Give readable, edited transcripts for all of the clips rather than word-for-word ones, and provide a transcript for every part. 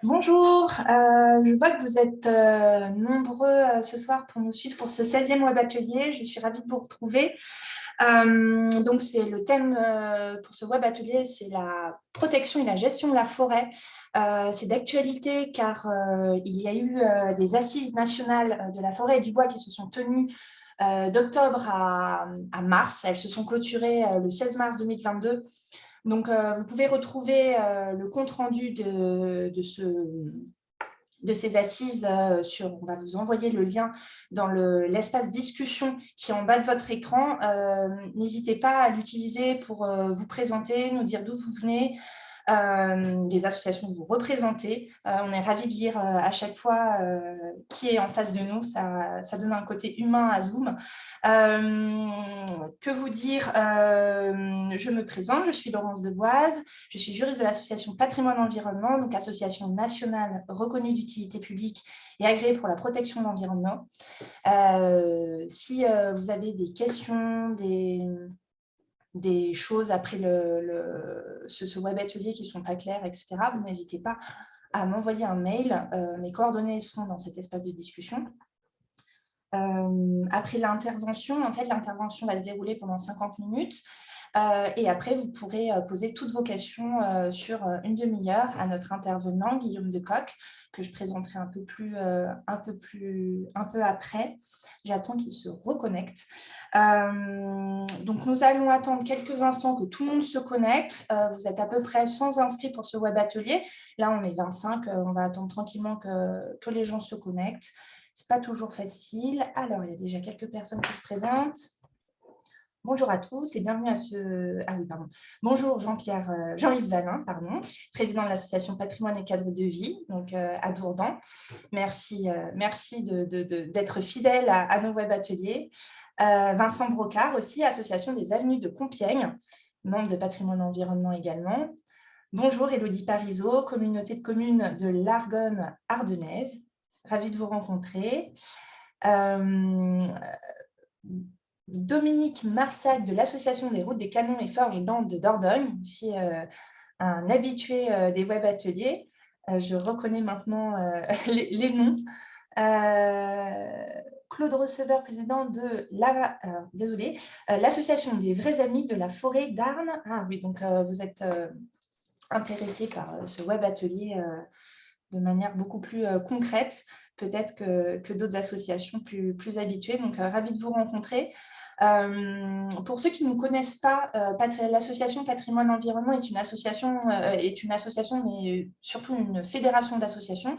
Bonjour, je vois que vous êtes nombreux ce soir pour nous suivre pour ce 16e web atelier. Je suis ravie de vous retrouver. Donc, c'est le thème pour ce web atelier, c'est la protection et la gestion de la forêt. C'est d'actualité car il y a eu des assises nationales de la forêt et du bois qui se sont tenues d'octobre à mars. Elles se sont clôturées le 16 mars 2022. Donc, vous pouvez retrouver le compte-rendu de ces assises on va vous envoyer le lien dans l'espace discussion qui est en bas de votre écran. N'hésitez pas à l'utiliser pour vous présenter, nous dire d'où vous venez, les associations que vous représentez. On est ravis de lire à chaque fois qui est en face de nous. Ça donne un côté humain à Zoom. Que vous dire, je me présente, je suis Laurence Deboise, je suis juriste de l'association Patrimoine Environnement, donc association nationale reconnue d'utilité publique et agréée pour la protection de l'environnement. Si vous avez des questions, des choses après ce web atelier qui ne sont pas claires, etc., vous n'hésitez pas à m'envoyer un mail. Mes coordonnées sont dans cet espace de discussion. Après l'intervention, en fait, l'intervention va se dérouler pendant 50 minutes. Et après, vous pourrez poser toutes vos questions sur une demi-heure à notre intervenant, Guillaume Decoq, que je présenterai un peu après. J'attends qu'il se reconnecte. Donc, nous allons attendre quelques instants que tout le monde se connecte. Vous êtes à peu près 100 inscrits pour ce web atelier. Là, on est 25. On va attendre tranquillement que les gens se connectent. Ce n'est pas toujours facile. Alors, il y a déjà quelques personnes qui se présentent. Bonjour à tous et bienvenue à ce... Ah oui, pardon. Bonjour Jean-Yves Vallin, président de l'association Patrimoine et Cadre de Vie, donc à Dourdan. Merci d'être fidèle à nos web ateliers. Vincent Brocard aussi, association des avenues de Compiègne, membre de Patrimoine Environnement également. Bonjour Élodie Parisot, communauté de communes de l'Argonne ardennaise. Ravie de vous rencontrer. Dominique Marsac de l'Association des routes des canons et forges de Dordogne, aussi un habitué des web ateliers. Je reconnais maintenant les noms. Claude Receveur, président de l'Association des vrais amis de la forêt d'Arnes. Ah oui, donc vous êtes intéressé par ce web atelier de manière beaucoup plus concrète, peut-être que d'autres associations plus habituées. Donc, ravi de vous rencontrer. Pour ceux qui ne connaissent pas, l'association Patrimoine Environnement est une association, mais surtout une fédération d'associations.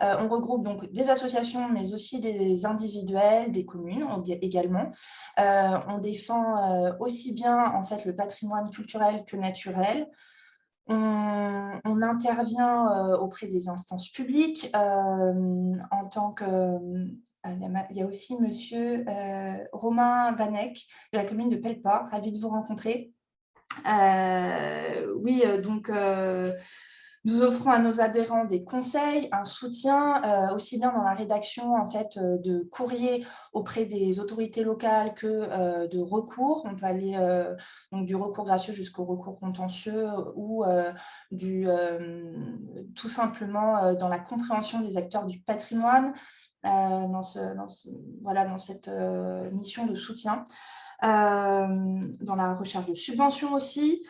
On regroupe donc des associations, mais aussi des individuels, des communes également. On défend aussi bien en fait, le patrimoine culturel que naturel. On intervient auprès des instances publiques en tant que... il y a aussi monsieur Romain Vanek de la commune de Pelleport, ravi de vous rencontrer. Oui, donc nous offrons à nos adhérents des conseils, un soutien, aussi bien dans la rédaction en fait, de courriers auprès des autorités locales que de recours. On peut aller donc du recours gracieux jusqu'au recours contentieux ou tout simplement dans la compréhension des acteurs du patrimoine dans cette mission de soutien. Dans la recherche de subventions aussi.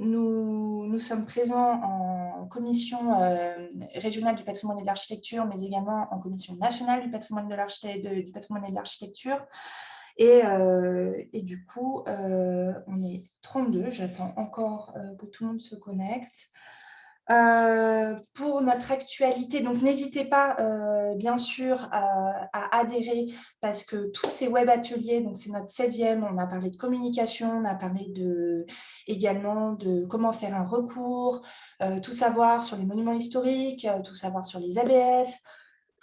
Nous sommes présents en commission régionale du patrimoine et de l'architecture, mais également en commission nationale du patrimoine et de l'architecture. Et du coup, on est 32. J'attends encore que tout le monde se connecte. Pour notre actualité, donc n'hésitez pas bien sûr à adhérer parce que tous ces web ateliers, donc c'est notre 16e, on a parlé de communication, on a parlé également de comment faire un recours, tout savoir sur les monuments historiques, tout savoir sur les ABF.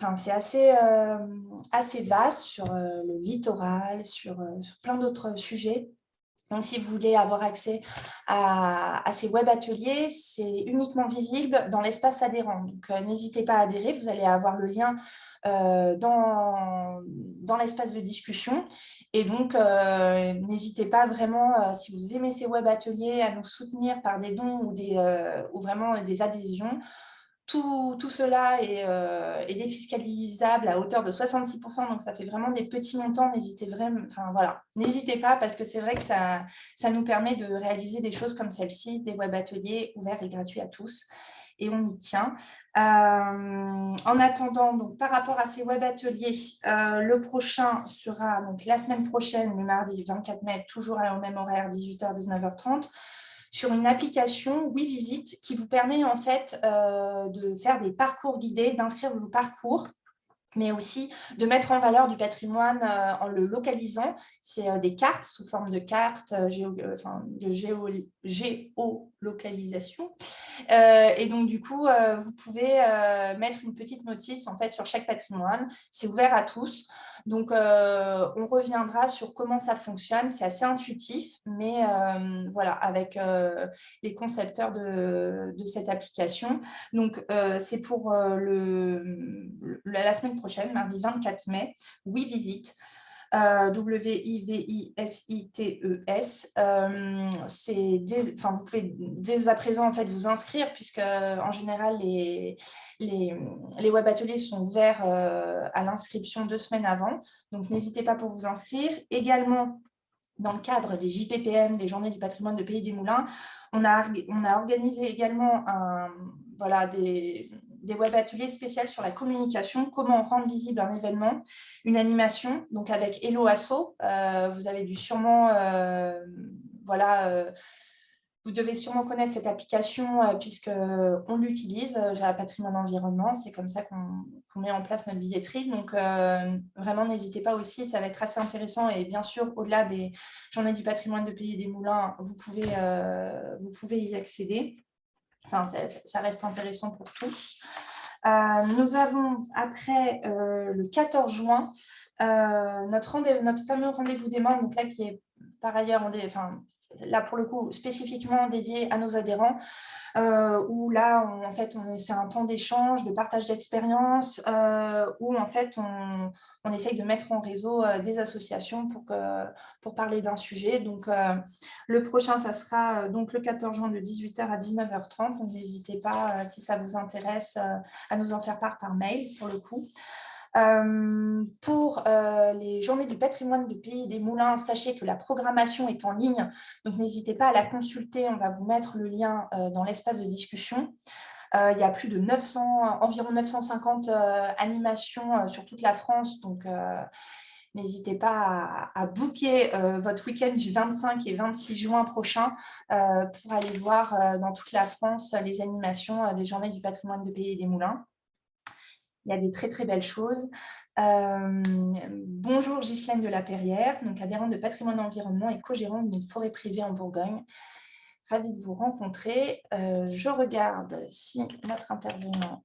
Enfin, c'est assez vaste sur le littoral, sur plein d'autres sujets. Donc, si vous voulez avoir accès à ces web ateliers, c'est uniquement visible dans l'espace adhérent. Donc, n'hésitez pas à adhérer. Vous allez avoir le lien dans l'espace de discussion. Et donc, n'hésitez pas vraiment, si vous aimez ces web ateliers, à nous soutenir par des dons ou vraiment des adhésions. Tout cela est défiscalisable à hauteur de 66%, donc ça fait vraiment des petits montants. N'hésitez pas parce que c'est vrai que ça nous permet de réaliser des choses comme celle-ci, des web ateliers ouverts et gratuits à tous. Et on y tient. En attendant, donc, par rapport à ces web ateliers, le prochain sera donc, la semaine prochaine, le mardi 24 mai, toujours au même horaire, 18h, 19h30, sur une application WeVisit qui vous permet en fait de faire des parcours guidés, d'inscrire vos parcours, mais aussi de mettre en valeur du patrimoine en le localisant. C'est des cartes sous forme de cartes de géolocalisation. Et donc, du coup, vous pouvez mettre une petite notice en fait, sur chaque patrimoine. C'est ouvert à tous. Donc, on reviendra sur comment ça fonctionne. C'est assez intuitif, mais voilà, avec les concepteurs de cette application. Donc, c'est pour la semaine prochaine, mardi 24 mai, WeVisit. WIVISITES. Vous pouvez dès à présent en fait, vous inscrire puisque en général les web ateliers sont ouverts à l'inscription 2 semaines avant. Donc, n'hésitez pas pour vous inscrire. Également, dans le cadre des JPPM, des Journées du patrimoine de Pays des Moulins, on a organisé également des web ateliers spéciaux sur la communication, comment rendre visible un événement, une animation, donc avec Hello Asso. Vous avez dû sûrement, vous devez sûrement connaître cette application puisqu'on l'utilise, Patrimoine Environnement, c'est comme ça qu'on met en place notre billetterie. Donc, vraiment, n'hésitez pas aussi, ça va être assez intéressant. Et bien sûr, au-delà des Journées du patrimoine de Pays des Moulins, vous pouvez y accéder. Enfin, ça reste intéressant pour tous. Nous avons après le 14 juin notre fameux rendez-vous des membres, donc là qui est par ailleurs là pour le coup spécifiquement dédié à nos adhérents, où là en fait c'est un temps d'échange, de partage d'expérience, où en fait on essaye de mettre en réseau des associations pour parler d'un sujet. Donc le prochain ça sera donc le 14 juin de 18h à 19h30. Donc n'hésitez pas si ça vous intéresse à nous en faire part par mail pour le coup. Pour les Journées du patrimoine de Pays des Moulins, sachez que la programmation est en ligne, donc n'hésitez pas à la consulter. On va vous mettre le lien dans l'espace de discussion. Il y a plus de environ 950 animations sur toute la France, donc n'hésitez pas à booker votre week-end du 25 et 26 juin prochain pour aller voir dans toute la France les animations des Journées du patrimoine de Pays des Moulins. Il y a des très, très belles choses. Bonjour Ghislaine de la Perrière, donc adhérente de Patrimoine Environnement et co-gérante d'une forêt privée en Bourgogne. Ravie de vous rencontrer. Je regarde si notre intervenant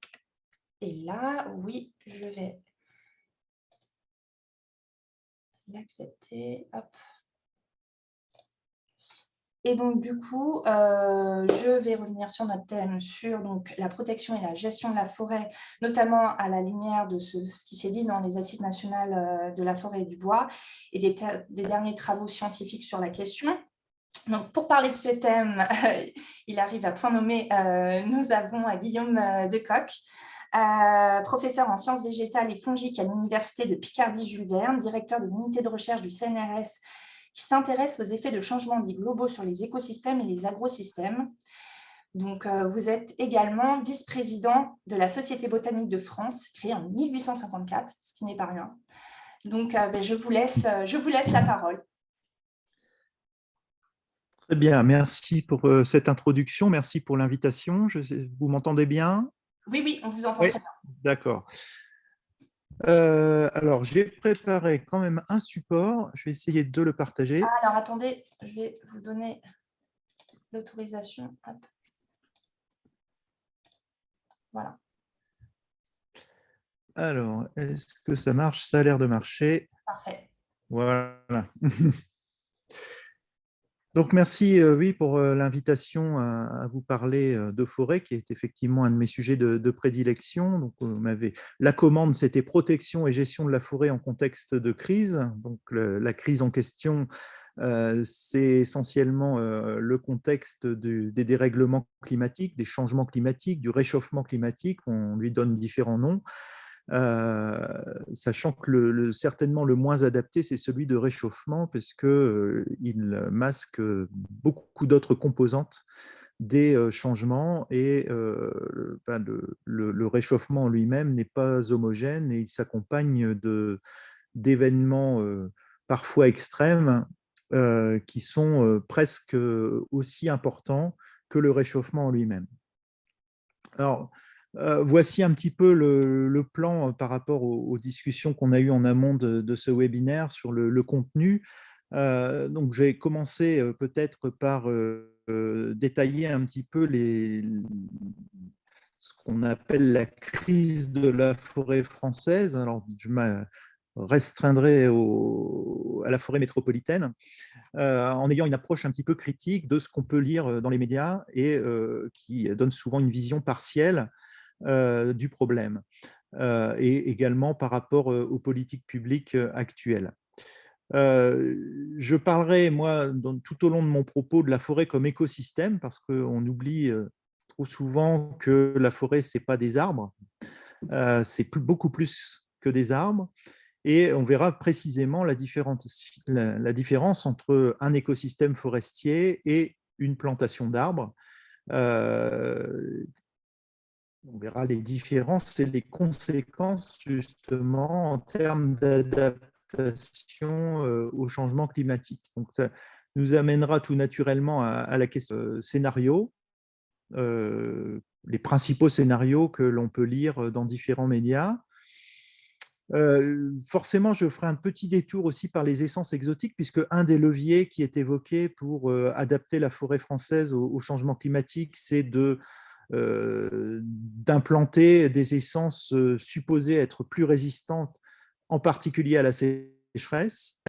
est là. Oui, je vais l'accepter. Hop. Et donc, du coup, je vais revenir sur notre thème sur donc, la protection et la gestion de la forêt, notamment à la lumière de ce qui s'est dit dans les assises nationales de la forêt et du bois et des derniers travaux scientifiques sur la question. Donc, pour parler de ce thème, il arrive à point nommé, nous avons Guillaume Decoq, professeur en sciences végétales et fongiques à l'Université de Picardie-Jules Verne, directeur de l'unité de recherche du CNRS qui s'intéresse aux effets de changements dits globaux sur les écosystèmes et les agrosystèmes. Donc, vous êtes également vice-président de la Société botanique de France, créée en 1854, ce qui n'est pas rien. Donc, je vous laisse la parole. Très bien, merci pour cette introduction, merci pour l'invitation. Vous m'entendez bien? Oui, on vous entend très bien. D'accord. Alors, j'ai préparé quand même un support. Je vais essayer de le partager. Alors, attendez, je vais vous donner l'autorisation. Voilà. Alors, est-ce que ça marche? Ça a l'air de marcher. Parfait. Voilà. Donc, merci, oui, pour l'invitation à vous parler de forêt, qui est effectivement un de mes sujets de prédilection. Donc, la commande, c'était protection et gestion de la forêt en contexte de crise. Donc, la crise en question, c'est essentiellement le contexte des dérèglements climatiques, des changements climatiques, du réchauffement climatique. On lui donne différents noms. Sachant que certainement le moins adapté, c'est celui de réchauffement, parce qu'il masque beaucoup d'autres composantes des changements et le réchauffement en lui-même n'est pas homogène et il s'accompagne d'événements parfois extrêmes qui sont presque aussi importants que le réchauffement en lui-même. Alors, voici un petit peu le plan par rapport aux discussions qu'on a eues en amont de ce webinaire sur le contenu. Donc, je vais commencer peut-être par détailler un petit peu ce qu'on appelle la crise de la forêt française. Alors, je me restreindrai à la forêt métropolitaine en ayant une approche un petit peu critique de ce qu'on peut lire dans les médias et qui donne souvent une vision partielle du problème et également par rapport aux politiques publiques actuelles. Je parlerai, moi, tout au long de mon propos, de la forêt comme écosystème, parce qu'on oublie trop souvent que la forêt, ce n'est pas des arbres, c'est beaucoup plus que des arbres. Et on verra précisément la différence entre un écosystème forestier et une plantation d'arbres. On verra les différences et les conséquences justement en termes d'adaptation au changement climatique. Donc ça nous amènera tout naturellement à la question scénario, les principaux scénarios que l'on peut lire dans différents médias. Forcément, je ferai un petit détour aussi par les essences exotiques, puisque un des leviers qui est évoqué pour adapter la forêt française au changement climatique, c'est d'implanter des essences supposées être plus résistantes, en particulier à la sécheresse.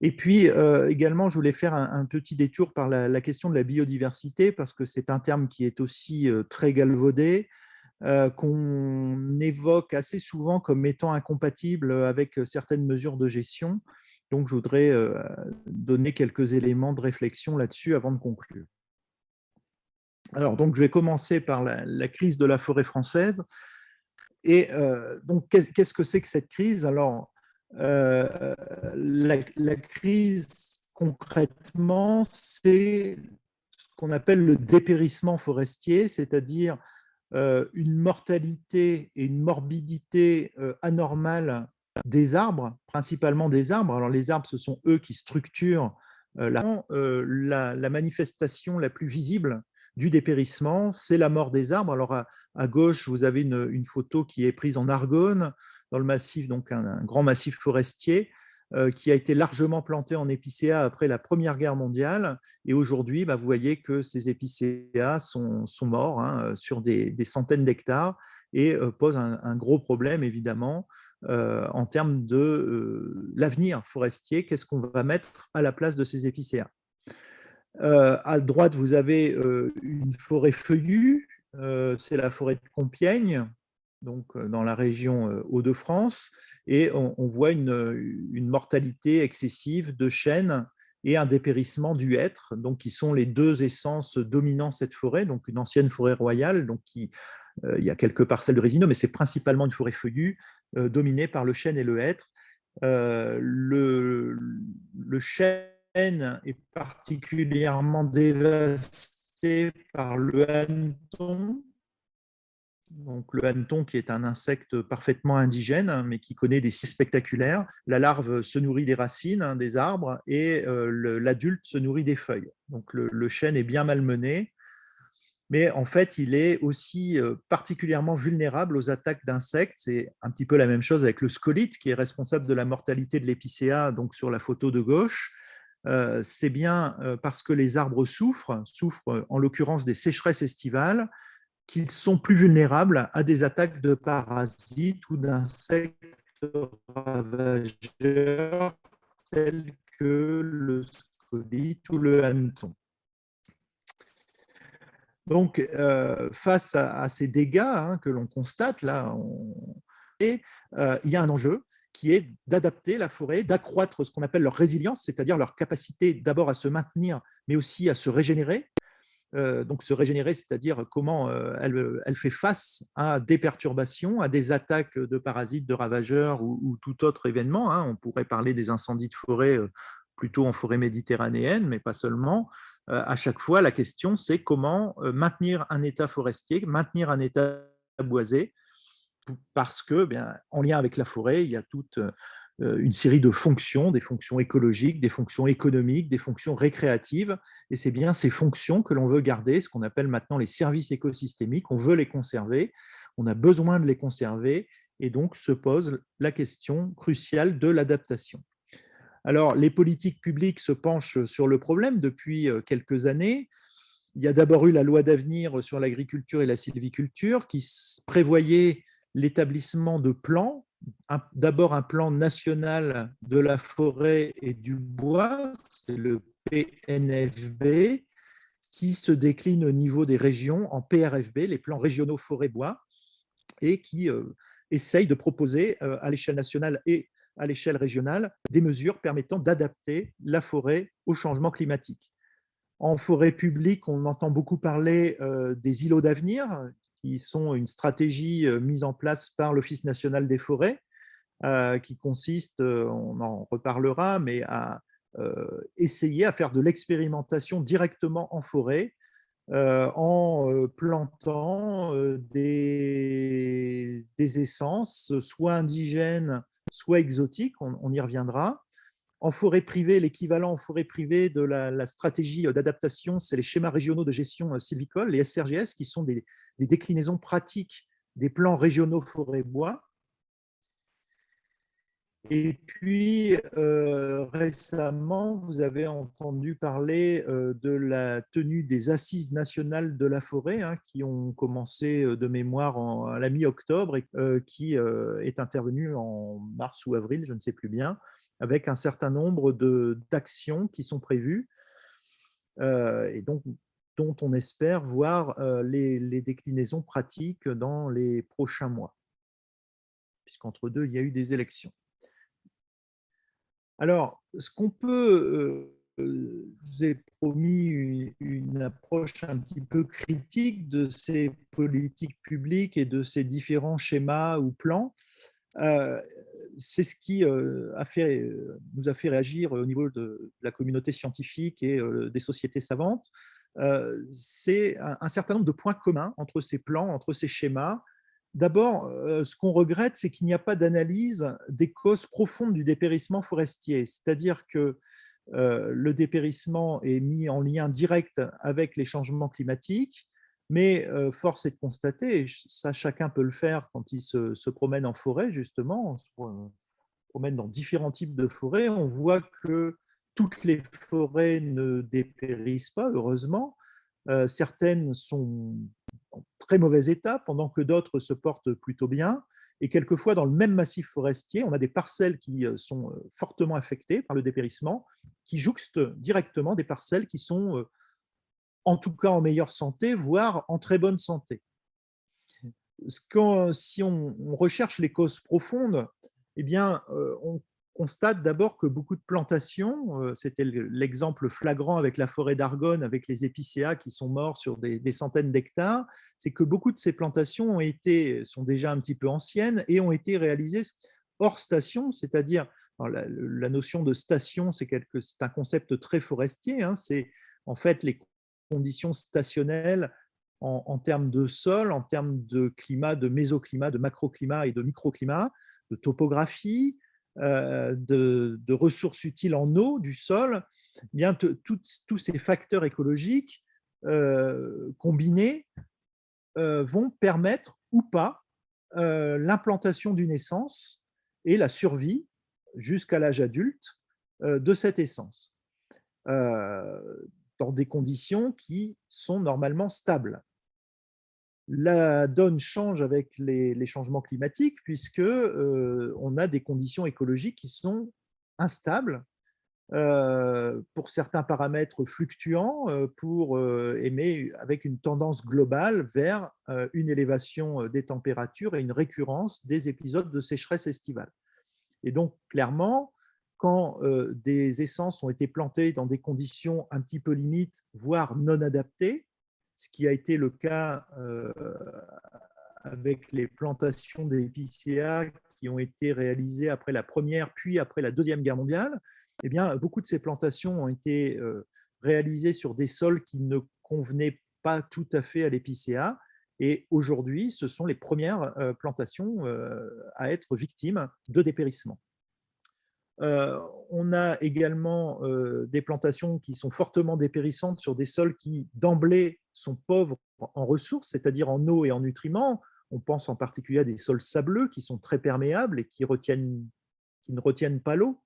Et puis également, je voulais faire un petit détour par la question de la biodiversité, parce que c'est un terme qui est aussi très galvaudé, qu'on évoque assez souvent comme étant incompatible avec certaines mesures de gestion. Donc, je voudrais donner quelques éléments de réflexion là-dessus avant de conclure. Alors, donc, je vais commencer par la crise de la forêt française. Et donc, qu'est-ce que c'est que cette crise? Alors, la crise, concrètement, c'est ce qu'on appelle le dépérissement forestier, c'est-à-dire une mortalité et une morbidité anormale des arbres, principalement des arbres. Alors les arbres, ce sont eux qui structurent la manifestation la plus visible du dépérissement, c'est la mort des arbres. Alors à gauche, vous avez une photo qui est prise en Argonne, dans le massif, donc un grand massif forestier, qui a été largement planté en épicéa après la Première Guerre mondiale. Et aujourd'hui, vous voyez que ces épicéas sont morts sur des centaines d'hectares et posent un gros problème, évidemment, en termes de l'avenir forestier. Qu'est-ce qu'on va mettre à la place de ces épicéas? À droite, vous avez une forêt feuillue, c'est la forêt de Compiègne, donc dans la région Hauts-de-France, et on voit une mortalité excessive de chênes et un dépérissement du hêtre, donc qui sont les deux essences dominant cette forêt, donc une ancienne forêt royale, donc il y a quelques parcelles de résineux, mais c'est principalement une forêt feuillue dominée par le chêne et le hêtre. Le chêne est particulièrement dévasté par le hanneton. Donc, le hanneton, qui est un insecte parfaitement indigène, mais qui connaît des cycles spectaculaires. La larve se nourrit des racines des arbres et l'adulte se nourrit des feuilles. Donc, le chêne est bien malmené. Mais en fait, il est aussi particulièrement vulnérable aux attaques d'insectes. C'est un petit peu la même chose avec le scolite, qui est responsable de la mortalité de l'épicéa, donc sur la photo de gauche. C'est bien parce que les arbres souffrent en l'occurrence des sécheresses estivales, qu'ils sont plus vulnérables à des attaques de parasites ou d'insectes ravageurs tels que le acolyte ou le hanneton. Donc, face à ces dégâts que l'on constate, là, il y a un enjeu qui est d'adapter la forêt, d'accroître ce qu'on appelle leur résilience, c'est-à-dire leur capacité d'abord à se maintenir, mais aussi à se régénérer. Donc, se régénérer, c'est-à-dire comment elle fait face à des perturbations, à des attaques de parasites, de ravageurs ou tout autre événement. On pourrait parler des incendies de forêt plutôt en forêt méditerranéenne, mais pas seulement. À chaque fois, la question, c'est comment maintenir un état forestier, maintenir un état boisé, parce que, bien, en lien avec la forêt, il y a toute une série de fonctions, des fonctions écologiques, des fonctions économiques, des fonctions récréatives, et c'est bien ces fonctions que l'on veut garder, ce qu'on appelle maintenant les services écosystémiques. On veut les conserver, on a besoin de les conserver, et donc se pose la question cruciale de l'adaptation. Alors, les politiques publiques se penchent sur le problème depuis quelques années. Il y a d'abord eu la loi d'avenir sur l'agriculture et la sylviculture qui prévoyait l'établissement de plans, d'abord un plan national de la forêt et du bois, c'est le PNFB, qui se décline au niveau des régions en PRFB, les plans régionaux forêt-bois, et qui essaye de proposer à l'échelle nationale et à l'échelle régionale des mesures permettant d'adapter la forêt au changement climatique. En forêt publique, on entend beaucoup parler des îlots d'avenir, qui sont une stratégie mise en place par l'Office national des forêts, qui consiste, on en reparlera, mais à essayer à faire de l'expérimentation directement en forêt, en plantant des essences, soit indigènes, soit exotiques, on y reviendra. En forêt privée, l'équivalent en forêt privée de la stratégie d'adaptation, c'est les schémas régionaux de gestion sylvicole, les SRGS, qui sont des déclinaisons pratiques des plans régionaux forêt-bois. Et puis, récemment, vous avez entendu parler de la tenue des Assises nationales de la forêt, qui ont commencé de mémoire à la mi-octobre et qui est intervenue en mars ou avril, je ne sais plus bien, avec un certain nombre d'actions qui sont prévues et donc, dont on espère voir les déclinaisons pratiques dans les prochains mois, puisqu'entre deux, il y a eu des élections. Alors, ce qu'on peut, je vous ai promis une approche un petit peu critique de ces politiques publiques et de ces différents schémas ou plans. C'est ce qui nous a fait réagir au niveau de la communauté scientifique et des sociétés savantes. C'est un certain nombre de points communs entre ces plans, entre ces schémas. D'abord, ce qu'on regrette, c'est qu'il n'y a pas d'analyse des causes profondes du dépérissement forestier. C'est-à-dire que le dépérissement est mis en lien direct avec les changements climatiques, mais force est de constater, et ça chacun peut le faire quand il se promène en forêt, justement, on se promène dans différents types de forêts, on voit que toutes les forêts ne dépérissent pas, heureusement. Certaines sont en très mauvais état, pendant que d'autres se portent plutôt bien. Et quelquefois, dans le même massif forestier, on a des parcelles qui sont fortement affectées par le dépérissement, qui jouxtent directement des parcelles qui sont, en tout cas, en meilleure santé, voire en très bonne santé. Si on recherche les causes profondes, eh bien, on constate d'abord que beaucoup de plantations, c'était l'exemple flagrant avec la forêt d'Argonne, avec les épicéas qui sont morts sur des centaines d'hectares, c'est que beaucoup de ces plantations sont déjà un petit peu anciennes et ont été réalisées hors station, c'est-à-dire, la notion de station, c'est un concept très forestier, c'est en fait les conditions stationnelles en termes de sol, en termes de climat, de mésoclimat, de macroclimat et de microclimat, de topographie, de ressources utiles en eau du sol. Eh bien, tous ces facteurs écologiques combinés vont permettre ou pas l'implantation d'une essence et la survie jusqu'à l'âge adulte de cette essence, dans des conditions qui sont normalement stables. La donne change avec les changements climatiques puisque on a des conditions écologiques qui sont instables pour certains paramètres fluctuants, mais avec une tendance globale vers une élévation des températures et une récurrence des épisodes de sécheresse estivale. Et donc, clairement, quand des essences ont été plantées dans des conditions un petit peu limites, voire non adaptées, ce qui a été le cas avec les plantations d'épicéas qui ont été réalisées après la Première, puis après la Deuxième Guerre mondiale, eh bien, beaucoup de ces plantations ont été réalisées sur des sols qui ne convenaient pas tout à fait à l'épicéa. Et aujourd'hui, ce sont les premières plantations à être victimes de dépérissement. On a également des plantations qui sont fortement dépérissantes sur des sols qui, d'emblée, sont pauvres en ressources, c'est-à-dire en eau et en nutriments. On pense en particulier à des sols sableux qui sont très perméables et qui ne retiennent pas l'eau,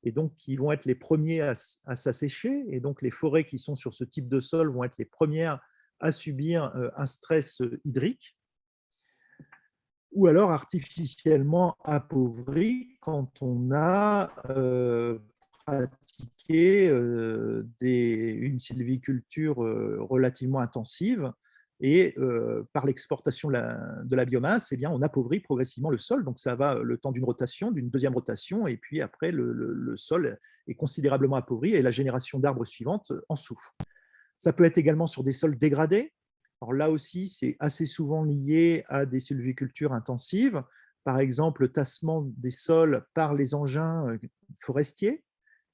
et donc qui vont être les premiers à s'assécher. Et donc les forêts qui sont sur ce type de sol vont être les premières à subir un stress hydrique, ou alors artificiellement appauvri quand on a pratiqué une sylviculture relativement intensive, et par l'exportation de la biomasse, eh bien, on appauvrit progressivement le sol. Donc ça va le temps d'une rotation, d'une deuxième rotation, et puis après le sol est considérablement appauvri et la génération d'arbres suivante en souffre. Ça peut être également sur des sols dégradés. Alors là aussi, c'est assez souvent lié à des sylvicultures intensives, par exemple le tassement des sols par les engins forestiers.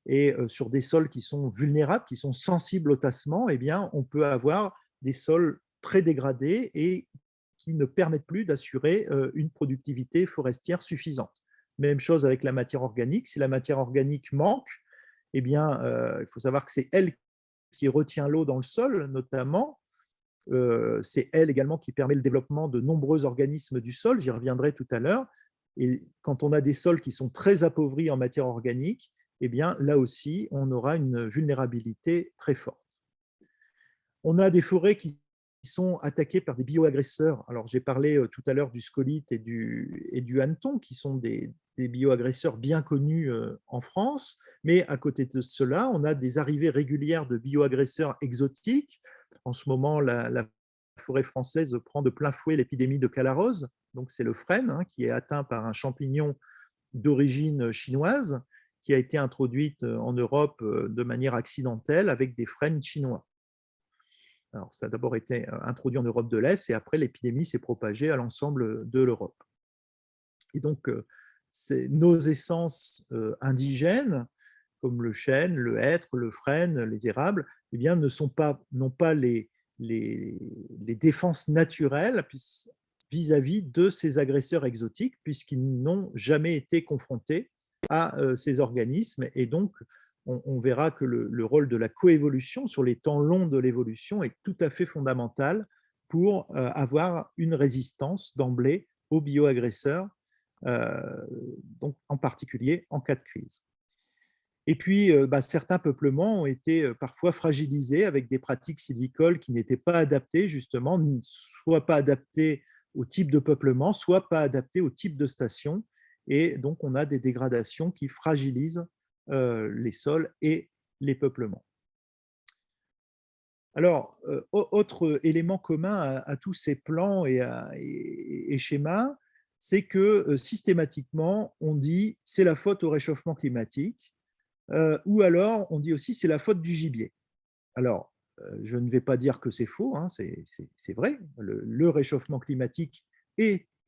Et sur des sols qui sont vulnérables, qui sont sensibles au tassement, eh bien, on peut avoir des sols très dégradés et qui ne permettent plus d'assurer une productivité forestière suffisante. Même chose avec la matière organique. Si la matière organique manque, eh bien, il faut savoir que c'est elle qui retient l'eau dans le sol, notamment. C'est elle également qui permet le développement de nombreux organismes du sol, j'y reviendrai tout à l'heure. Et quand on a des sols qui sont très appauvris en matière organique, eh bien, là aussi, on aura une vulnérabilité très forte. On a des forêts qui sont attaquées par des bioagresseurs. Alors, j'ai parlé tout à l'heure du scolite et du hanneton, qui sont des bioagresseurs bien connus en France, mais à côté de cela, on a des arrivées régulières de bioagresseurs exotiques. En ce moment, la forêt française prend de plein fouet l'épidémie de calarose, donc c'est le frêne qui est atteint par un champignon d'origine chinoise qui a été introduite en Europe de manière accidentelle avec des frênes chinois. Alors, ça a d'abord été introduit en Europe de l'Est et après l'épidémie s'est propagée à l'ensemble de l'Europe. Et donc, nos essences indigènes, comme le chêne, le hêtre, le frêne, les érables, eh bien, n'ont pas les défenses naturelles vis-à-vis de ces agresseurs exotiques, puisqu'ils n'ont jamais été confrontés à ces organismes. Et donc, on verra que le rôle de la coévolution sur les temps longs de l'évolution est tout à fait fondamental pour avoir une résistance d'emblée aux bioagresseurs, donc en particulier en cas de crise. Et puis, certains peuplements ont été parfois fragilisés avec des pratiques sylvicoles qui n'étaient pas adaptées, justement, soit pas adaptées au type de peuplement, soit pas adaptées au type de station. Et donc, on a des dégradations qui fragilisent les sols et les peuplements. Alors, autre élément commun à tous ces plans et schémas, c'est que systématiquement, on dit c'est la faute au réchauffement climatique, ou alors on dit aussi c'est la faute du gibier. Alors, je ne vais pas dire que c'est faux, c'est vrai. Le réchauffement climatique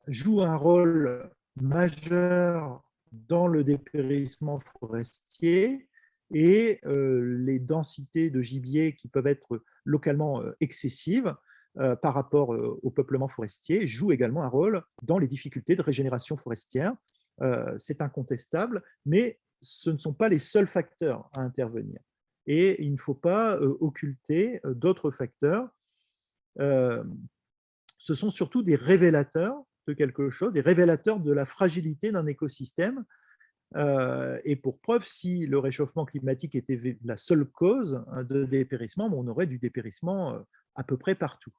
joue un rôle majeur dans le dépérissement forestier, et les densités de gibier qui peuvent être localement excessives par rapport au peuplement forestier jouent également un rôle dans les difficultés de régénération forestière. C'est incontestable, mais ce ne sont pas les seuls facteurs à intervenir. Et il ne faut pas occulter d'autres facteurs. Ce sont surtout des révélateurs de quelque chose, des révélateurs de la fragilité d'un écosystème. Et pour preuve, si le réchauffement climatique était la seule cause de dépérissement, on aurait du dépérissement à peu près partout.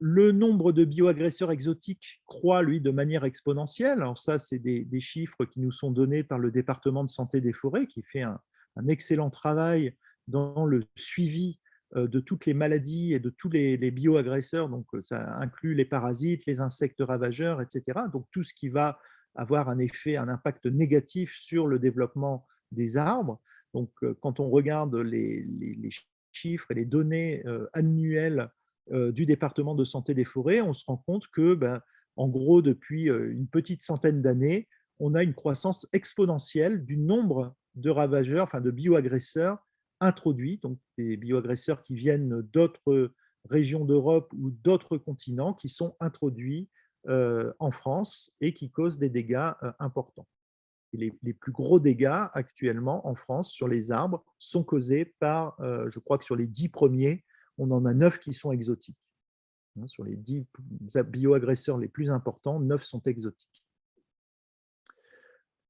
le nombre de bioagresseurs exotiques croît, lui, de manière exponentielle. Alors ça, c'est des chiffres qui nous sont donnés par le département de santé des forêts, qui fait un excellent travail dans le suivi de toutes les maladies et de tous les bioagresseurs. Donc, ça inclut les parasites, les insectes ravageurs, etc. Donc, tout ce qui va avoir un effet, un impact négatif sur le développement des arbres. Donc, quand on regarde les chiffres et les données annuelles du département de santé des forêts, on se rend compte que, ben, en gros, depuis une petite centaine d'années, on a une croissance exponentielle du nombre de ravageurs, enfin de bioagresseurs introduits, donc des bioagresseurs qui viennent d'autres régions d'Europe ou d'autres continents, qui sont introduits en France et qui causent des dégâts importants. Et les plus gros dégâts actuellement en France sur les arbres sont causés par, je crois que sur les 10 premiers, on en a 9 qui sont exotiques. Sur les 10 bioagresseurs les plus importants, 9 sont exotiques.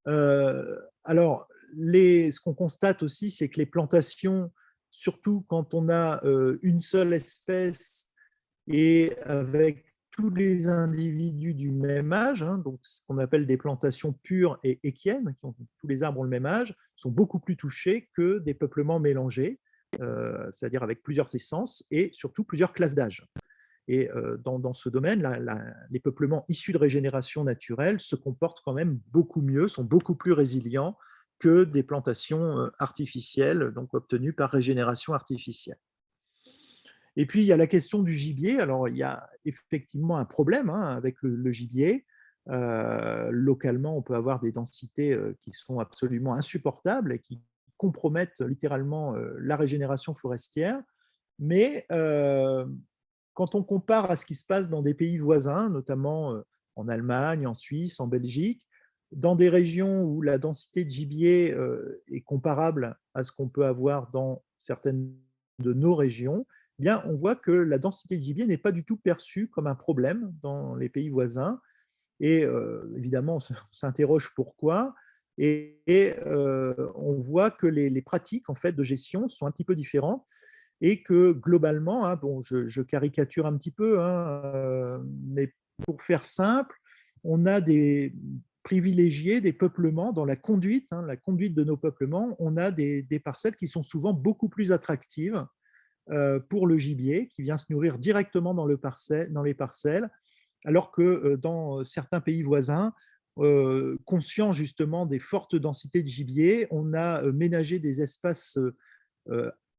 Alors, ce qu'on constate aussi, c'est que les plantations, surtout quand on a une seule espèce et avec tous les individus du même âge, hein, donc ce qu'on appelle des plantations pures et équiennes, tous les arbres ont le même âge, sont beaucoup plus touchés que des peuplements mélangés, c'est-à-dire avec plusieurs essences et surtout plusieurs classes d'âge. Et dans ce domaine, les peuplements issus de régénération naturelle se comportent quand même beaucoup mieux, sont beaucoup plus résilients que des plantations artificielles, donc obtenues par régénération artificielle. Et puis, il y a la question du gibier. Alors, il y a effectivement un problème hein, avec le gibier. Localement, on peut avoir des densités qui sont absolument insupportables et qui compromettent littéralement la régénération forestière. Mais quand on compare à ce qui se passe dans des pays voisins, notamment en Allemagne, en Suisse, en Belgique, dans des régions où la densité de gibier est comparable à ce qu'on peut avoir dans certaines de nos régions, eh bien, on voit que la densité de gibier n'est pas du tout perçue comme un problème dans les pays voisins. Et évidemment, on s'interroge pourquoi. Et on voit que les pratiques en fait, de gestion sont un petit peu différentes et que globalement, hein, bon, je caricature un petit peu, hein, mais pour faire simple, on a des privilégiés des peuplements dans hein, la conduite de nos peuplements, on a des parcelles qui sont souvent beaucoup plus attractives pour le gibier, qui vient se nourrir directement dans les parcelles, alors que dans certains pays voisins, conscients justement des fortes densités de gibier, on a ménagé des espaces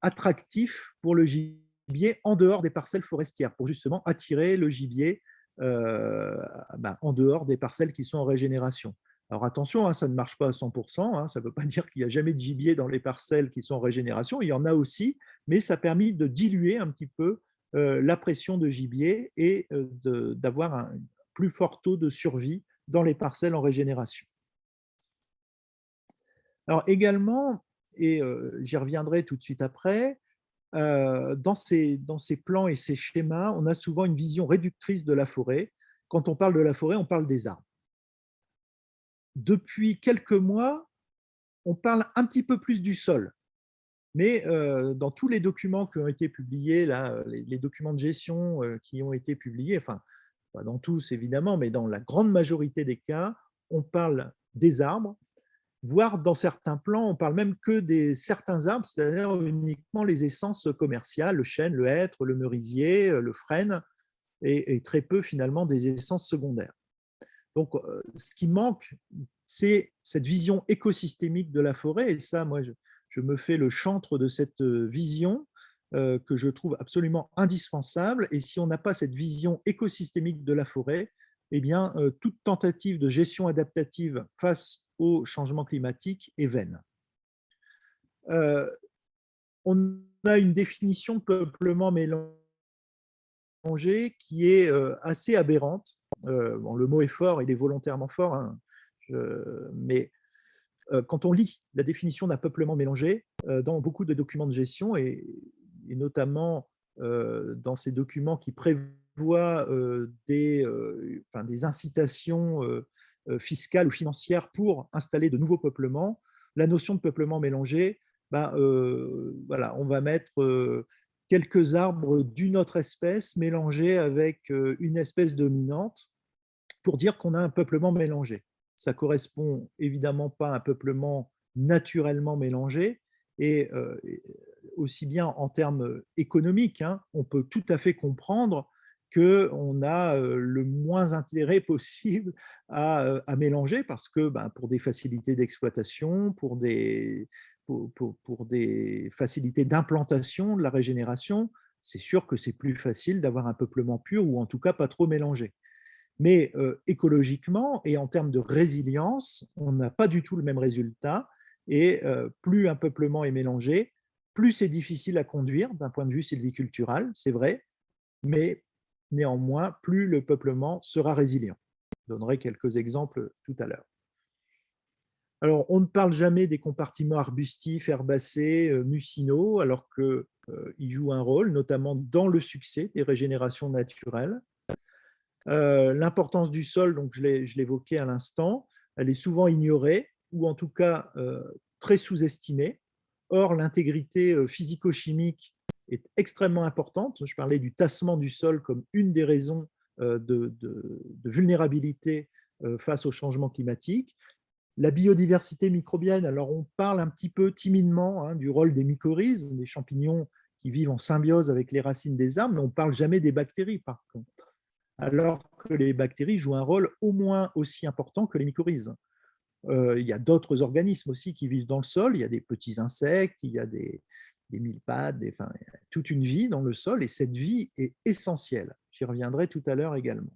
attractifs pour le gibier en dehors des parcelles forestières, pour justement attirer le gibier en dehors des parcelles qui sont en régénération. Alors attention, hein, ça ne marche pas à 100%, hein, ça ne veut pas dire qu'il n'y a jamais de gibier dans les parcelles qui sont en régénération, il y en a aussi, mais ça a permis de diluer un petit peu la pression de gibier et d'avoir un plus fort taux de survie dans les parcelles en régénération. Alors également, et j'y reviendrai tout de suite après, dans ces plans et ces schémas, on a souvent une vision réductrice de la forêt. Quand on parle de la forêt, on parle des arbres. Depuis quelques mois, on parle un petit peu plus du sol. Mais dans tous les documents qui ont été publiés, là, les documents de gestion qui ont été publiés, enfin, pas dans tous évidemment, mais dans la grande majorité des cas, on parle des arbres, voire dans certains plans, on parle même que des certains arbres, c'est-à-dire uniquement les essences commerciales, le chêne, le hêtre, le merisier, le frêne, et très peu finalement des essences secondaires. Donc, ce qui manque, c'est cette vision écosystémique de la forêt, et ça, moi, je me fais le chantre de cette vision que je trouve absolument indispensable. Et si on n'a pas cette vision écosystémique de la forêt, eh bien, toute tentative de gestion adaptative face au changement climatique est vaine. On a une définition de peuplement mélangé qui est assez aberrante. Bon, le mot est fort, il est volontairement fort, hein, mais quand on lit la définition d'un peuplement mélangé dans beaucoup de documents de gestion, et notamment dans ces documents qui prévoient des incitations fiscales ou financières pour installer de nouveaux peuplements, la notion de peuplement mélangé, voilà, on va mettre quelques arbres d'une autre espèce mélangés avec une espèce dominante pour dire qu'on a un peuplement mélangé. Ça correspond évidemment pas à un peuplement naturellement mélangé et aussi bien en termes économiques, hein, on peut tout à fait comprendre qu'on a le moins intérêt possible à mélanger parce que pour des facilités d'exploitation, pour des facilités d'implantation, de la régénération, c'est sûr que c'est plus facile d'avoir un peuplement pur ou en tout cas pas trop mélangé. Mais écologiquement et en termes de résilience, on n'a pas du tout le même résultat. Et plus un peuplement est mélangé, plus c'est difficile à conduire d'un point de vue sylvicultural, c'est vrai, mais néanmoins, plus le peuplement sera résilient. Je donnerai quelques exemples tout à l'heure. Alors, on ne parle jamais des compartiments arbustifs, herbacés, mucinaux, alors qu'ils jouent un rôle, notamment dans le succès des régénérations naturelles. L'importance du sol, donc je l'évoquais à l'instant, elle est souvent ignorée ou en tout cas très sous-estimée. Or, l'intégrité physico-chimique est extrêmement importante. Je parlais du tassement du sol comme une des raisons de vulnérabilité face au changement climatique. La biodiversité microbienne, alors on parle un petit peu timidement hein, du rôle des mycorhizes, des champignons qui vivent en symbiose avec les racines des arbres, mais on ne parle jamais des bactéries par contre, alors que les bactéries jouent un rôle au moins aussi important que les mycorhizes. Il y a d'autres organismes aussi qui vivent dans le sol, il y a des petits insectes, il y a des mille-pattes, enfin, toute une vie dans le sol, et cette vie est essentielle. J'y reviendrai tout à l'heure également.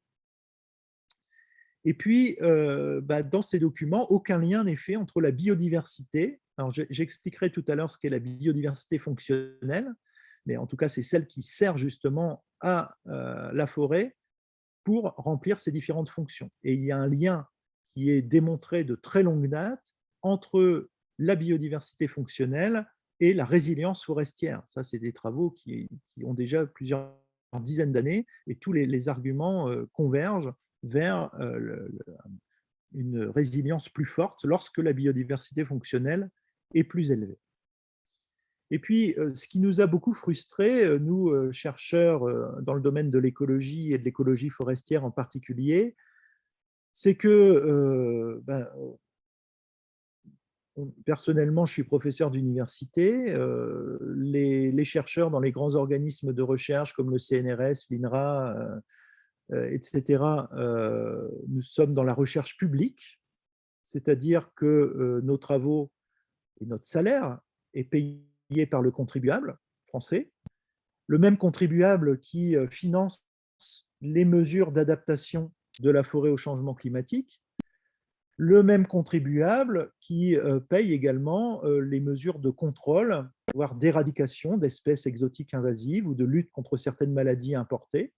Et puis, dans ces documents, aucun lien n'est fait entre la biodiversité. Alors, j'expliquerai tout à l'heure ce qu'est la biodiversité fonctionnelle, mais en tout cas, c'est celle qui sert justement à la forêt pour remplir ces différentes fonctions. Et il y a un lien qui est démontré de très longue date entre la biodiversité fonctionnelle et la résilience forestière. Ça, c'est des travaux qui ont déjà plusieurs dizaines d'années et tous les arguments convergent vers une résilience plus forte lorsque la biodiversité fonctionnelle est plus élevée. Et puis, ce qui nous a beaucoup frustrés, nous, chercheurs dans le domaine de l'écologie et de l'écologie forestière en particulier, c'est que, personnellement, je suis professeur d'université, les chercheurs dans les grands organismes de recherche comme le CNRS, l'INRA, etc., nous sommes dans la recherche publique, c'est-à-dire que nos travaux et notre salaire est payé par le contribuable français, le même contribuable qui finance les mesures d'adaptation de la forêt au changement climatique, le même contribuable qui paye également les mesures de contrôle, voire d'éradication d'espèces exotiques invasives ou de lutte contre certaines maladies importées.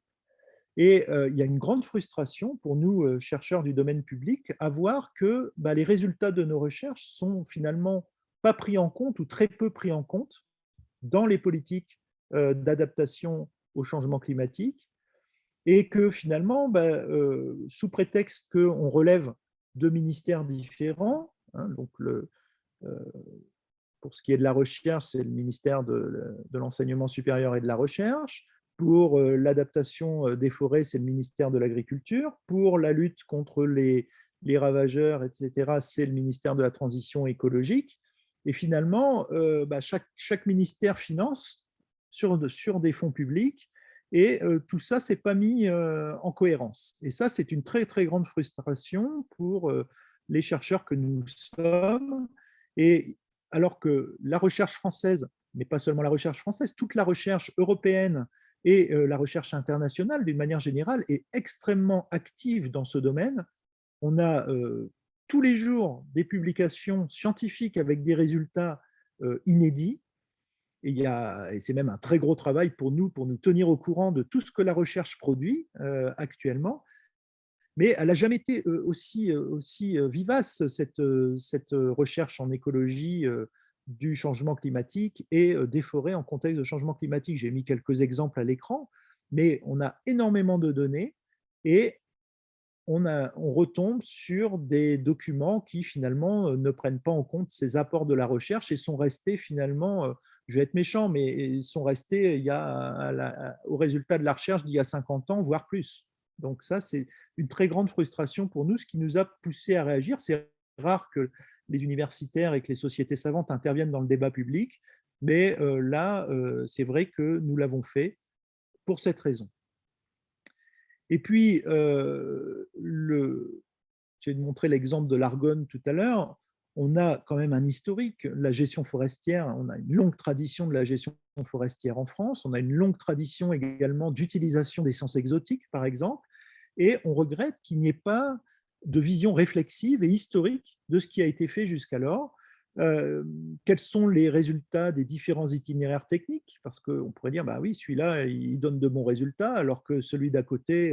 Et il y a une grande frustration pour nous, chercheurs du domaine public, à voir que les résultats de nos recherches sont finalement pas pris en compte ou très peu pris en compte dans les politiques d'adaptation au changement climatique et que finalement, sous prétexte qu'on relève de ministères différents, hein, donc pour ce qui est de la recherche, c'est le ministère de l'enseignement supérieur et de la recherche. Pour l'adaptation des forêts, c'est le ministère de l'Agriculture. Pour la lutte contre les ravageurs, etc., c'est le ministère de la Transition écologique. Et finalement, chaque ministère finance sur des fonds publics et tout ça, ce n'est pas mis en cohérence. Et ça, c'est une très, très grande frustration pour les chercheurs que nous sommes. Et alors que la recherche française, mais pas seulement la recherche française, toute la recherche européenne et la recherche internationale, d'une manière générale, est extrêmement active dans ce domaine. On a tous les jours des publications scientifiques avec des résultats inédits. Et c'est même un très gros travail pour nous tenir au courant de tout ce que la recherche produit actuellement. Mais elle n'a jamais été aussi vivace, cette recherche en écologie du changement climatique et des forêts en contexte de changement climatique. J'ai mis quelques exemples à l'écran, mais on a énormément de données et on retombe sur des documents qui finalement ne prennent pas en compte ces apports de la recherche et sont restés finalement je vais être méchant, mais ils sont restés au résultat de la recherche d'il y a 50 ans, voire plus. Donc ça, c'est une très grande frustration pour nous, ce qui nous a poussé à réagir. C'est rare que les universitaires et que les sociétés savantes interviennent dans le débat public, mais là, c'est vrai que nous l'avons fait pour cette raison. Et puis, j'ai montré l'exemple de l'Argonne tout à l'heure. On a quand même un historique. La gestion forestière, on a une longue tradition de la gestion forestière en France. On a une longue tradition également d'utilisation d'essences exotiques, par exemple. Et on regrette qu'il n'y ait pas de vision réflexive et historique de ce qui a été fait jusqu'alors. Quels sont les résultats des différents itinéraires techniques? Parce qu'on pourrait dire, bah oui, celui-là, il donne de bons résultats, alors que celui d'à côté,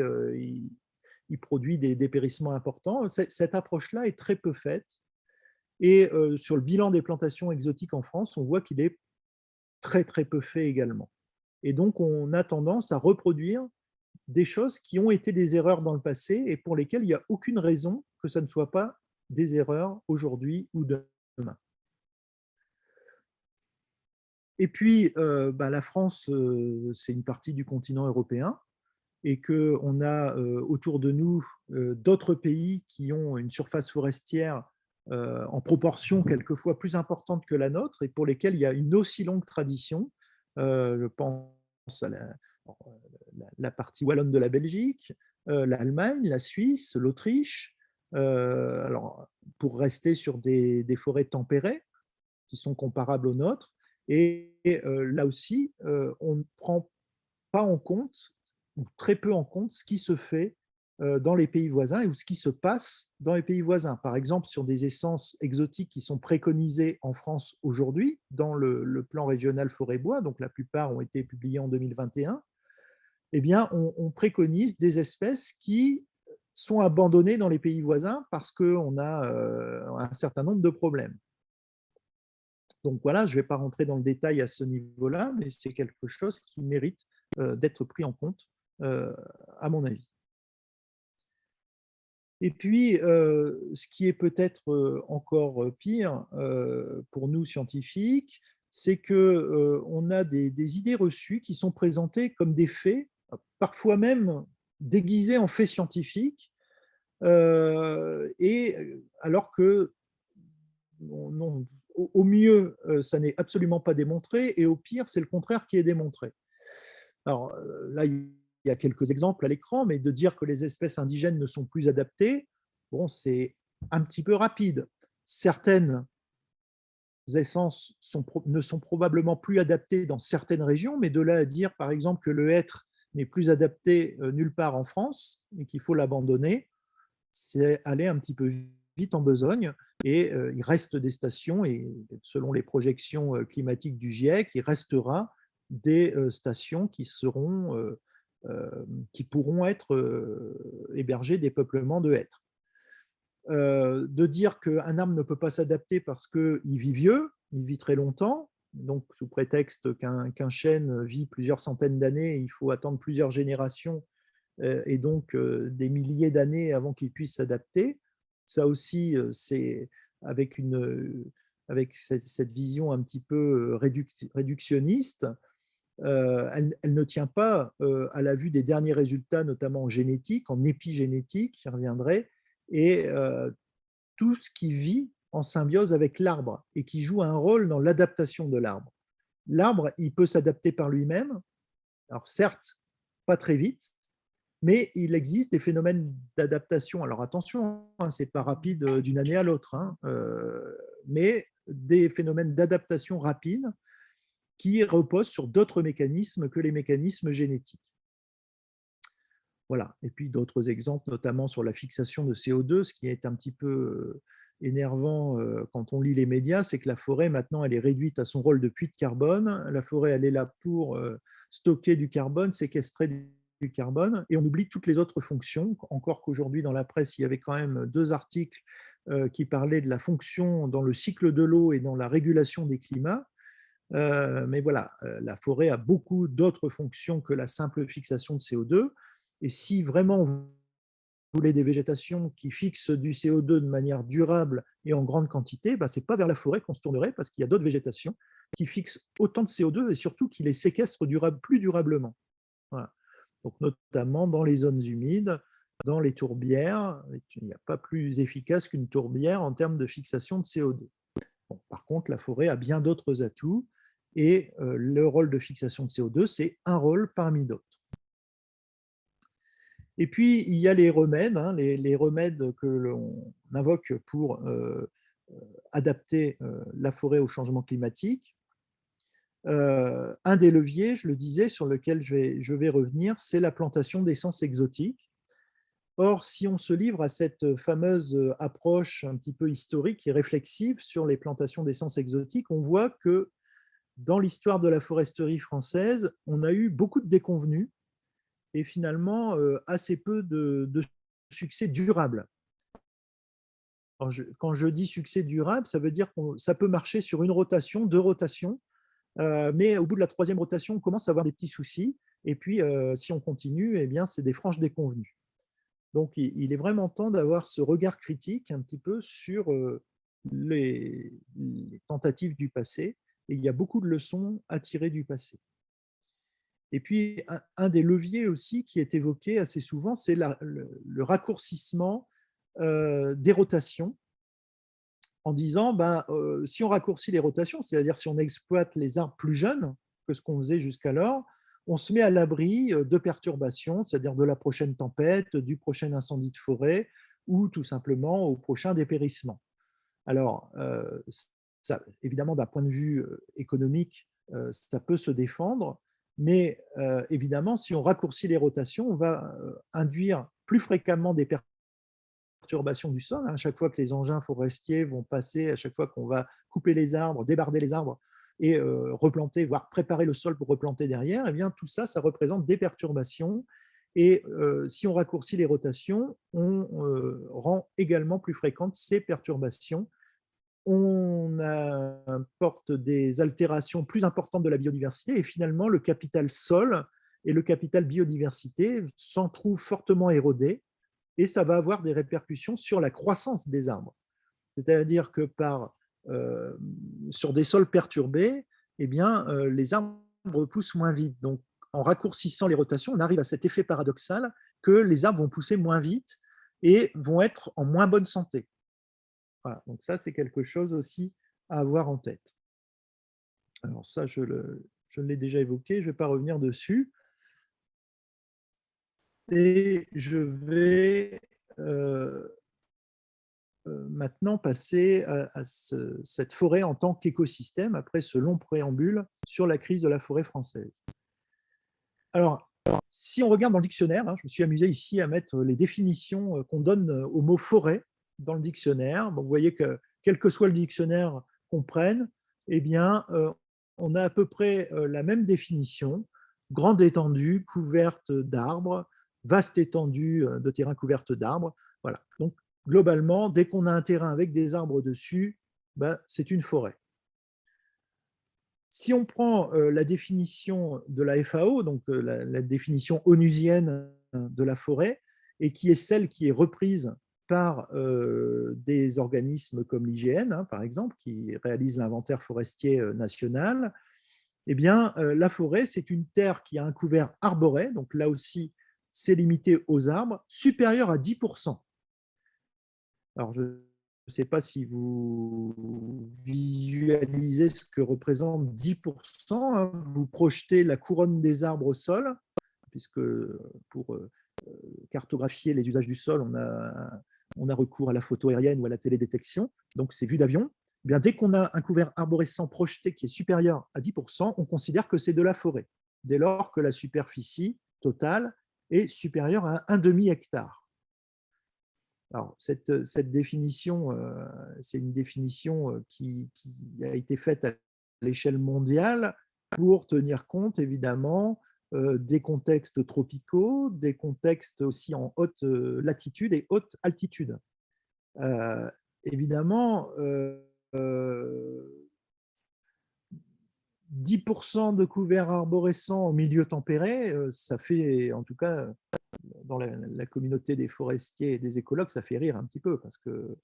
il produit des dépérissements importants. Cette approche-là est très peu faite. Et sur le bilan des plantations exotiques en France, on voit qu'il est très, très peu fait également. Et donc, on a tendance à reproduire des choses qui ont été des erreurs dans le passé et pour lesquelles il n'y a aucune raison que ça ne soit pas des erreurs aujourd'hui ou demain. Et puis, la France, c'est une partie du continent européen et qu'on a autour de nous d'autres pays qui ont une surface forestière en proportion quelquefois plus importante que la nôtre et pour lesquels il y a une aussi longue tradition. Je pense à la partie wallonne de la Belgique, l'Allemagne, la Suisse, l'Autriche. Alors, pour rester sur des forêts tempérées qui sont comparables aux nôtres. Et là aussi, on ne prend pas en compte, ou très peu en compte, ce qui se fait dans les pays voisins ou ce qui se passe dans les pays voisins. Par exemple, sur des essences exotiques qui sont préconisées en France aujourd'hui dans le plan régional forêt-bois, donc la plupart ont été publiés en 2021, eh bien, on préconise des espèces qui sont abandonnées dans les pays voisins parce qu'on a un certain nombre de problèmes. Donc voilà, je ne vais pas rentrer dans le détail à ce niveau-là, mais c'est quelque chose qui mérite d'être pris en compte, à mon avis. Et puis, ce qui est peut-être encore pire pour nous scientifiques, c'est qu'on a des idées reçues qui sont présentées comme des faits, parfois même déguisés en faits scientifiques, et alors que non, au mieux, ça n'est absolument pas démontré, et au pire, c'est le contraire qui est démontré. Alors là, il y a quelques exemples à l'écran, mais de dire que les espèces indigènes ne sont plus adaptées, bon, c'est un petit peu rapide. Certaines essences ne sont probablement plus adaptées dans certaines régions, mais de là à dire, par exemple, que le hêtre n'est plus adapté nulle part en France et qu'il faut l'abandonner, c'est aller un petit peu vite en besogne. Et il reste des stations, et selon les projections climatiques du GIEC, il restera des stations qui pourront être hébergées des peuplements de hêtres. De dire qu'un arbre ne peut pas s'adapter parce qu'il vit vieux, il vit très longtemps, donc sous prétexte qu'un chêne vit plusieurs centaines d'années, il faut attendre plusieurs générations et donc des milliers d'années avant qu'il puisse s'adapter. Ça aussi, c'est avec cette vision un petit peu réductionniste. Elle ne tient pas à la vue des derniers résultats, notamment en génétique, en épigénétique, j'y reviendrai, et tout ce qui vit en symbiose avec l'arbre et qui joue un rôle dans l'adaptation de l'arbre. L'arbre, il peut s'adapter par lui-même, alors certes, pas très vite, mais il existe des phénomènes d'adaptation. Alors attention, hein, ce n'est pas rapide d'une année à l'autre, hein, mais des phénomènes d'adaptation rapide qui reposent sur d'autres mécanismes que les mécanismes génétiques. Voilà. Et puis d'autres exemples, notamment sur la fixation de CO2, ce qui est un petit peu énervant quand on lit les médias, c'est que la forêt, maintenant, elle est réduite à son rôle de puits de carbone. La forêt, elle est là pour stocker du carbone, séquestrer du carbone, et on oublie toutes les autres fonctions. Encore qu'aujourd'hui, dans la presse, il y avait quand même 2 articles qui parlaient de la fonction dans le cycle de l'eau et dans la régulation des climats. Mais voilà, la forêt a beaucoup d'autres fonctions que la simple fixation de CO2. Et si vraiment vous voulez des végétations qui fixent du CO2 de manière durable et en grande quantité, ce n'est pas vers la forêt qu'on se tournerait, parce qu'il y a d'autres végétations qui fixe autant de CO2 et surtout qui les séquestre plus durablement. Voilà. Donc, notamment dans les zones humides, dans les tourbières, il n'y a pas plus efficace qu'une tourbière en termes de fixation de CO2. Bon, par contre, la forêt a bien d'autres atouts et le rôle de fixation de CO2, c'est un rôle parmi d'autres. Et puis, il y a les remèdes, hein, les remèdes que l'on invoque pour adapter la forêt au changement climatique. Un des leviers, je le disais, sur lequel je vais revenir, c'est la plantation d'essences exotiques. Or, si on se livre à cette fameuse approche un petit peu historique et réflexive sur les plantations d'essences exotiques, on voit que dans l'histoire de la foresterie française, on a eu beaucoup de déconvenues et finalement assez peu de succès durable. Quand je dis succès durable, ça veut dire que ça peut marcher sur une rotation, deux rotations, mais au bout de la troisième rotation, on commence à avoir des petits soucis. Et puis, si on continue, eh bien, c'est des franches déconvenues. Donc, il est vraiment temps d'avoir ce regard critique un petit peu sur les tentatives du passé. Et il y a beaucoup de leçons à tirer du passé. Et puis, un des leviers aussi qui est évoqué assez souvent, c'est le raccourcissement des rotations en disant, si on raccourcit les rotations, c'est-à-dire si on exploite les arbres plus jeunes que ce qu'on faisait jusqu'alors, on se met à l'abri de perturbations, c'est-à-dire de la prochaine tempête, du prochain incendie de forêt ou tout simplement au prochain dépérissement. Alors, ça, évidemment, d'un point de vue économique, ça peut se défendre, mais évidemment, si on raccourcit les rotations, on va induire plus fréquemment des perturbations du sol. À chaque fois que les engins forestiers vont passer, à chaque fois qu'on va couper les arbres, débarder les arbres et replanter, voire préparer le sol pour replanter derrière, eh bien, tout ça, ça représente des perturbations. Et si on raccourcit les rotations, on rend également plus fréquentes ces perturbations. On apporte des altérations plus importantes de la biodiversité et finalement, le capital sol et le capital biodiversité s'en trouvent fortement érodés et ça va avoir des répercussions sur la croissance des arbres. C'est-à-dire que sur des sols perturbés, eh bien, les arbres poussent moins vite. Donc, en raccourcissant les rotations, on arrive à cet effet paradoxal que les arbres vont pousser moins vite et vont être en moins bonne santé. Voilà, donc ça, c'est quelque chose aussi à avoir en tête. Alors ça, je l'ai déjà évoqué, je ne vais pas revenir dessus. Et je vais maintenant passer à cette forêt en tant qu'écosystème, après ce long préambule sur la crise de la forêt française. Alors, si on regarde dans le dictionnaire, je me suis amusé ici à mettre les définitions qu'on donne au mot forêt dans le dictionnaire. Bon, vous voyez que quel que soit le dictionnaire qu'on prenne, eh bien, on a à peu près la même définition. Grande étendue, couverte d'arbres, vaste étendue de terrain couverte d'arbres. Voilà. Donc, globalement, dès qu'on a un terrain avec des arbres dessus, c'est une forêt. Si on prend la définition de la FAO, donc la définition onusienne de la forêt, et qui est celle qui est reprise par des organismes comme l'IGN, par exemple, qui réalise l'inventaire forestier national, eh bien, la forêt, c'est une terre qui a un couvert arboré, donc là aussi, c'est limité aux arbres, supérieur à 10%. Alors, je ne sais pas si vous visualisez ce que représente 10%. Vous projetez la couronne des arbres au sol, puisque pour cartographier les usages du sol, on a recours à la photo aérienne ou à la télédétection. Donc, c'est vue d'avion. Eh bien, dès qu'on a un couvert arborescent projeté qui est supérieur à 10%, on considère que c'est de la forêt, dès lors que la superficie totale est supérieure à un demi-hectare. Alors, cette définition, c'est une définition qui a été faite à l'échelle mondiale pour tenir compte, évidemment, des contextes tropicaux, des contextes aussi en haute latitude et haute altitude. Évidemment, 10% de couverts arborescents en milieu tempéré, ça fait, en tout cas, dans la communauté des forestiers et des écologues, ça fait rire un petit peu parce que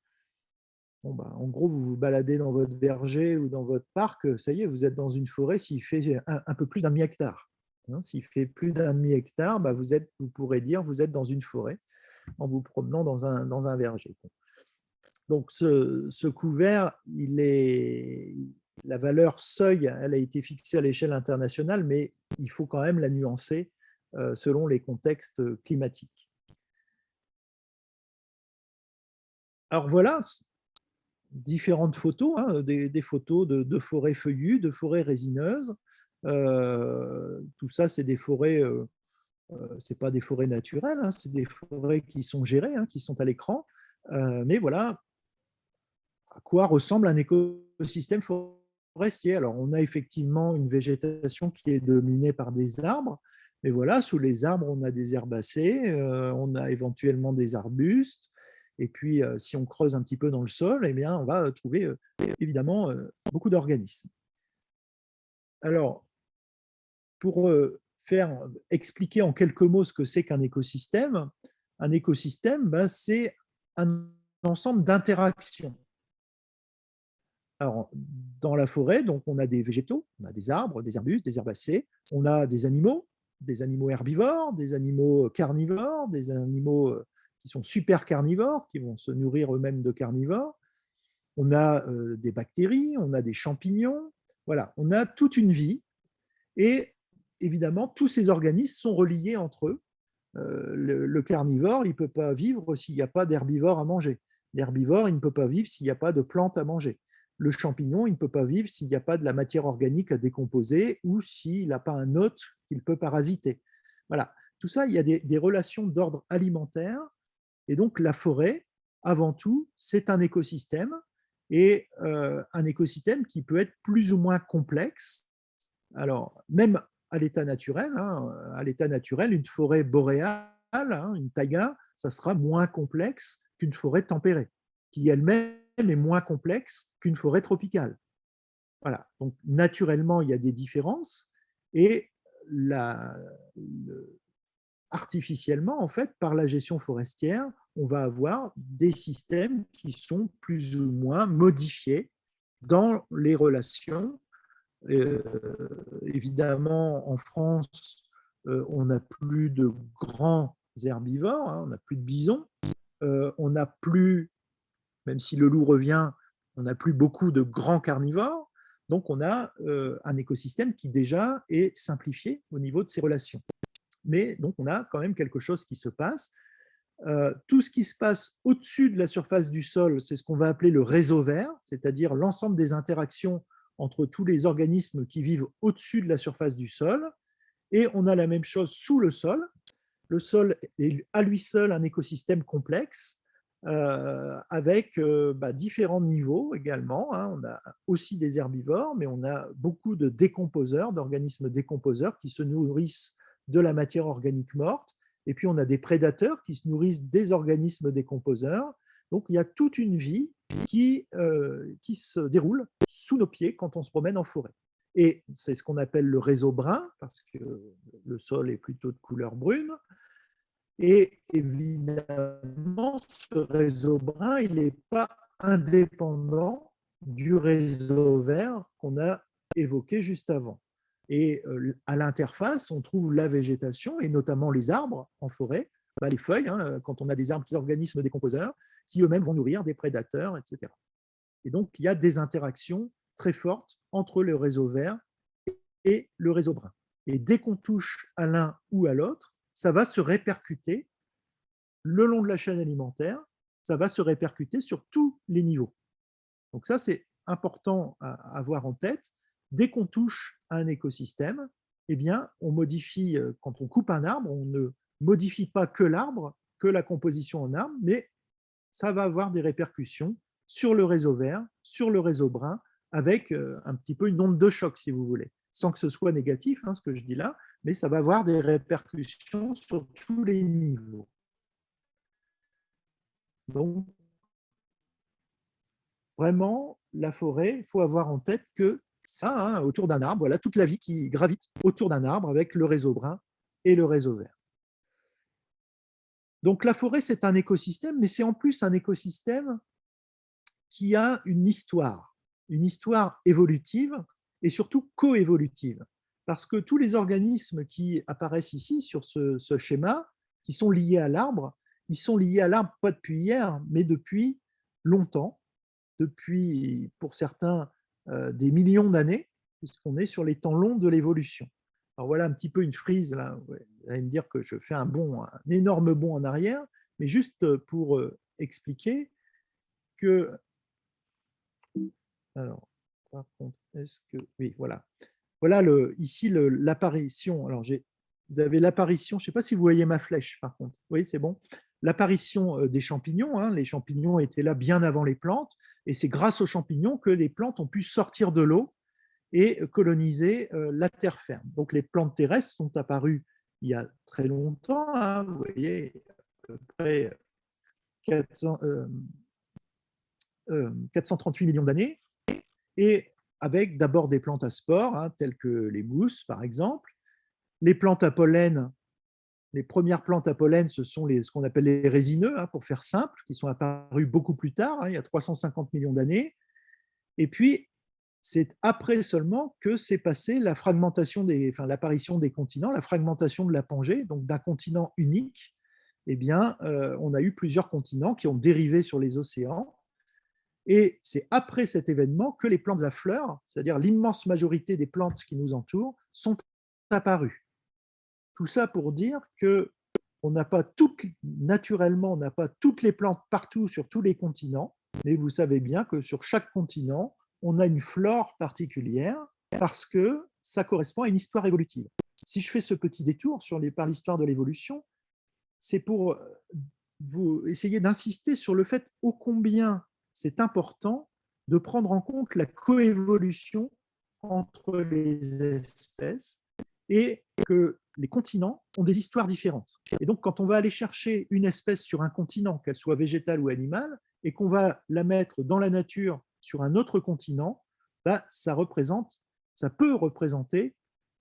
Bon, bah, en gros, vous vous baladez dans votre verger ou dans votre parc, ça y est, vous êtes dans une forêt s'il fait un peu plus d'un demi-hectare. Hein, s'il fait plus d'un demi-hectare, bah, vous pourrez dire vous êtes dans une forêt en vous promenant dans un verger. Donc, ce couvert, la valeur seuil, elle a été fixée à l'échelle internationale, mais il faut quand même la nuancer selon les contextes climatiques. Alors voilà, différentes photos, hein, des photos de forêts feuillues, de forêts résineuses. Tout ça, c'est des forêts, c'est pas des forêts naturelles, hein, c'est des forêts qui sont gérées, hein, qui sont à l'écran. Mais voilà à quoi ressemble un écosystème forestier. Alors, on a effectivement une végétation qui est dominée par des arbres, mais voilà, sous les arbres, on a des herbacées, on a éventuellement des arbustes, et puis si on creuse un petit peu dans le sol, eh bien, on va trouver évidemment beaucoup d'organismes. Alors, pour expliquer en quelques mots ce que c'est qu'un écosystème, ben, c'est un ensemble d'interactions. Alors, dans la forêt, donc, on a des végétaux, on a des arbres, des arbustes, des herbacées, on a des animaux herbivores, des animaux carnivores, des animaux qui sont super carnivores, qui vont se nourrir eux-mêmes de carnivores. On a des bactéries, on a des champignons. Voilà, on a toute une vie. Et évidemment, tous ces organismes sont reliés entre eux. Le carnivore, il ne peut pas vivre s'il n'y a pas d'herbivore à manger. L'herbivore, il ne peut pas vivre s'il n'y a pas de plantes à manger. Le champignon, il ne peut pas vivre s'il n'y a pas de la matière organique à décomposer ou s'il n'a pas un hôte qu'il peut parasiter. Voilà, tout ça, il y a des relations d'ordre alimentaire. Et donc, la forêt, avant tout, c'est un écosystème, et un écosystème qui peut être plus ou moins complexe. Alors, même à l'état naturel, hein, à l'état naturel, une forêt boréale, hein, une taïga, ça sera moins complexe qu'une forêt tempérée, qui elle-même est moins complexe qu'une forêt tropicale. Voilà. Donc, naturellement, il y a des différences, et artificiellement, en fait, par la gestion forestière, on va avoir des systèmes qui sont plus ou moins modifiés dans les relations. Évidemment, en France, on n'a plus de grands herbivores, hein, on n'a plus de bisons, on n'a plus, même si le loup revient, on n'a plus beaucoup de grands carnivores. Donc, on a un écosystème qui déjà est simplifié au niveau de ses relations. Mais donc, on a quand même quelque chose qui se passe. Tout ce qui se passe au-dessus de la surface du sol, c'est ce qu'on va appeler le réseau vert, c'est-à-dire l'ensemble des interactions entre tous les organismes qui vivent au-dessus de la surface du sol. Et on a la même chose sous le sol. Le sol est à lui seul un écosystème complexe, avec différents niveaux également, hein. On a aussi des herbivores, mais on a beaucoup de décomposeurs, d'organismes décomposeurs qui se nourrissent de la matière organique morte. Et puis, on a des prédateurs qui se nourrissent des organismes décomposeurs. Donc, il y a toute une vie qui se déroule sous nos pieds quand on se promène en forêt. Et c'est ce qu'on appelle le réseau brun, parce que le sol est plutôt de couleur brune. Et évidemment, ce réseau brun, il n'est pas indépendant du réseau vert qu'on a évoqué juste avant. Et à l'interface, on trouve la végétation, et notamment les arbres en forêt, les feuilles, hein, quand on a des arbres qui organismes décomposeurs, qui eux-mêmes vont nourrir des prédateurs, etc. Et donc, il y a des interactions très fortes entre le réseau vert et le réseau brun. Et dès qu'on touche à l'un ou à l'autre, ça va se répercuter le long de la chaîne alimentaire, ça va se répercuter sur tous les niveaux. Donc ça, c'est important à avoir en tête. Dès qu'on touche à un écosystème, eh bien, on modifie, quand on coupe un arbre, on ne modifie pas que l'arbre, que la composition en arbre, mais ça va avoir des répercussions sur le réseau vert, sur le réseau brun, avec un petit peu une onde de choc, si vous voulez, sans que ce soit négatif, hein, ce que je dis là, mais ça va avoir des répercussions sur tous les niveaux. Donc, vraiment, la forêt, il faut avoir en tête que ça, hein, autour d'un arbre, voilà toute la vie qui gravite autour d'un arbre avec le réseau brun et le réseau vert. Donc, la forêt, c'est un écosystème, mais c'est en plus un écosystème qui a une histoire évolutive et surtout coévolutive. Parce que tous les organismes qui apparaissent ici sur ce schéma, qui sont liés à l'arbre, ils sont liés à l'arbre pas depuis hier, mais depuis longtemps, depuis pour certains des millions d'années, puisqu'on est sur les temps longs de l'évolution. Alors voilà un petit peu une frise, là. Vous allez me dire que je fais un énorme bond en arrière, mais juste pour expliquer que… Alors, par contre, est-ce que… Oui, voilà. Voilà ici l'apparition. Alors, vous avez l'apparition, je ne sais pas si vous voyez ma flèche, par contre. Oui, c'est bon. L'apparition des champignons. Hein. Les champignons étaient là bien avant les plantes, et c'est grâce aux champignons que les plantes ont pu sortir de l'eau et coloniser la terre ferme. Donc, les plantes terrestres sont apparues il y a très longtemps. Hein. Vous voyez, à peu près 438 millions d'années, et avec d'abord des plantes à spores, hein, telles que les mousses, par exemple. Les plantes à pollen, les premières plantes à pollen, ce sont ce qu'on appelle les résineux, hein, pour faire simple, qui sont apparus beaucoup plus tard, hein, il y a 350 millions d'années. Et puis, c'est après seulement que s'est passée la fragmentation l'apparition des continents, la fragmentation de la Pangée, donc d'un continent unique. Eh bien, on a eu plusieurs continents qui ont dérivé sur les océans. Et c'est après cet événement que les plantes à fleurs, c'est-à-dire l'immense majorité des plantes qui nous entourent, sont apparues. Tout ça pour dire que naturellement, on n'a pas toutes les plantes partout sur tous les continents, mais vous savez bien que sur chaque continent, on a une flore particulière parce que ça correspond à une histoire évolutive. Si je fais ce petit détour par l'histoire de l'évolution, c'est pour vous essayer d'insister sur le fait ô combien c'est important de prendre en compte la coévolution entre les espèces et que les continents ont des histoires différentes. Et donc, quand on va aller chercher une espèce sur un continent, qu'elle soit végétale ou animale, et qu'on va la mettre dans la nature sur un autre continent, bah, ça peut représenter,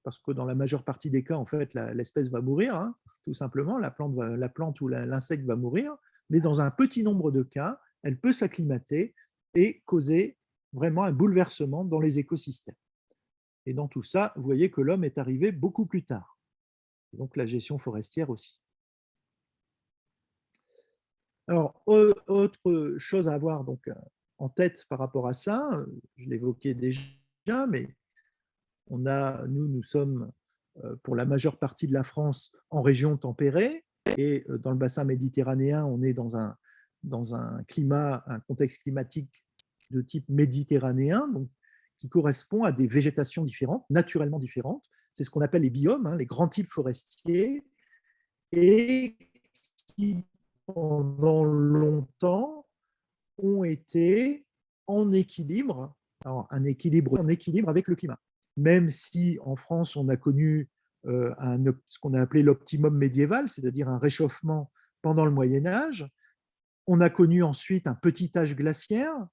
parce que dans la majeure partie des cas, en fait, l'espèce va mourir, hein, tout simplement, la plante ou l'insecte va mourir, mais dans un petit nombre de cas, elle peut s'acclimater et causer vraiment un bouleversement dans les écosystèmes. Et dans tout ça, vous voyez que l'homme est arrivé beaucoup plus tard. Et donc la gestion forestière aussi. Alors, autre chose à avoir donc en tête par rapport à ça, je l'évoquais déjà, mais nous sommes pour la majeure partie de la France en région tempérée, et dans le bassin méditerranéen, on est dans un contexte climatique de type méditerranéen, donc, qui correspond à des végétations différentes, naturellement différentes. C'est ce qu'on appelle les biomes, hein, les grands types forestiers, et qui, pendant longtemps, ont été en équilibre, en équilibre avec le climat. Même si en France, on a connu ce qu'on a appelé l'optimum médiéval, c'est-à-dire un réchauffement pendant le Moyen-Âge. On a connu ensuite un petit âge glaciaire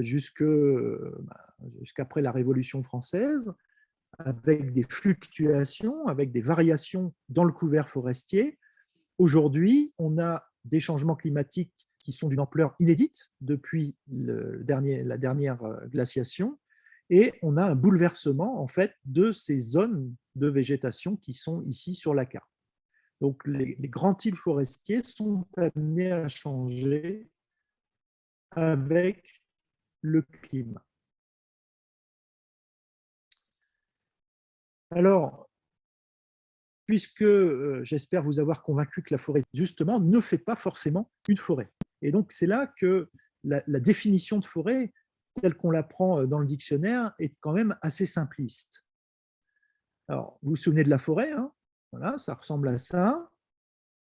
jusqu'après la Révolution française, avec des fluctuations, avec des variations dans le couvert forestier. Aujourd'hui, on a des changements climatiques qui sont d'une ampleur inédite depuis la dernière glaciation, et on a un bouleversement en fait de ces zones de végétation qui sont ici sur la carte. Donc les grands types forestiers sont amenés à changer avec le climat. Alors, puisque j'espère vous avoir convaincu que la forêt, justement, ne fait pas forcément une forêt. Et donc, c'est là que la définition de forêt, telle qu'on l'apprend dans le dictionnaire, est quand même assez simpliste. Alors, vous vous souvenez de la forêt, hein? Voilà, ça ressemble à ça.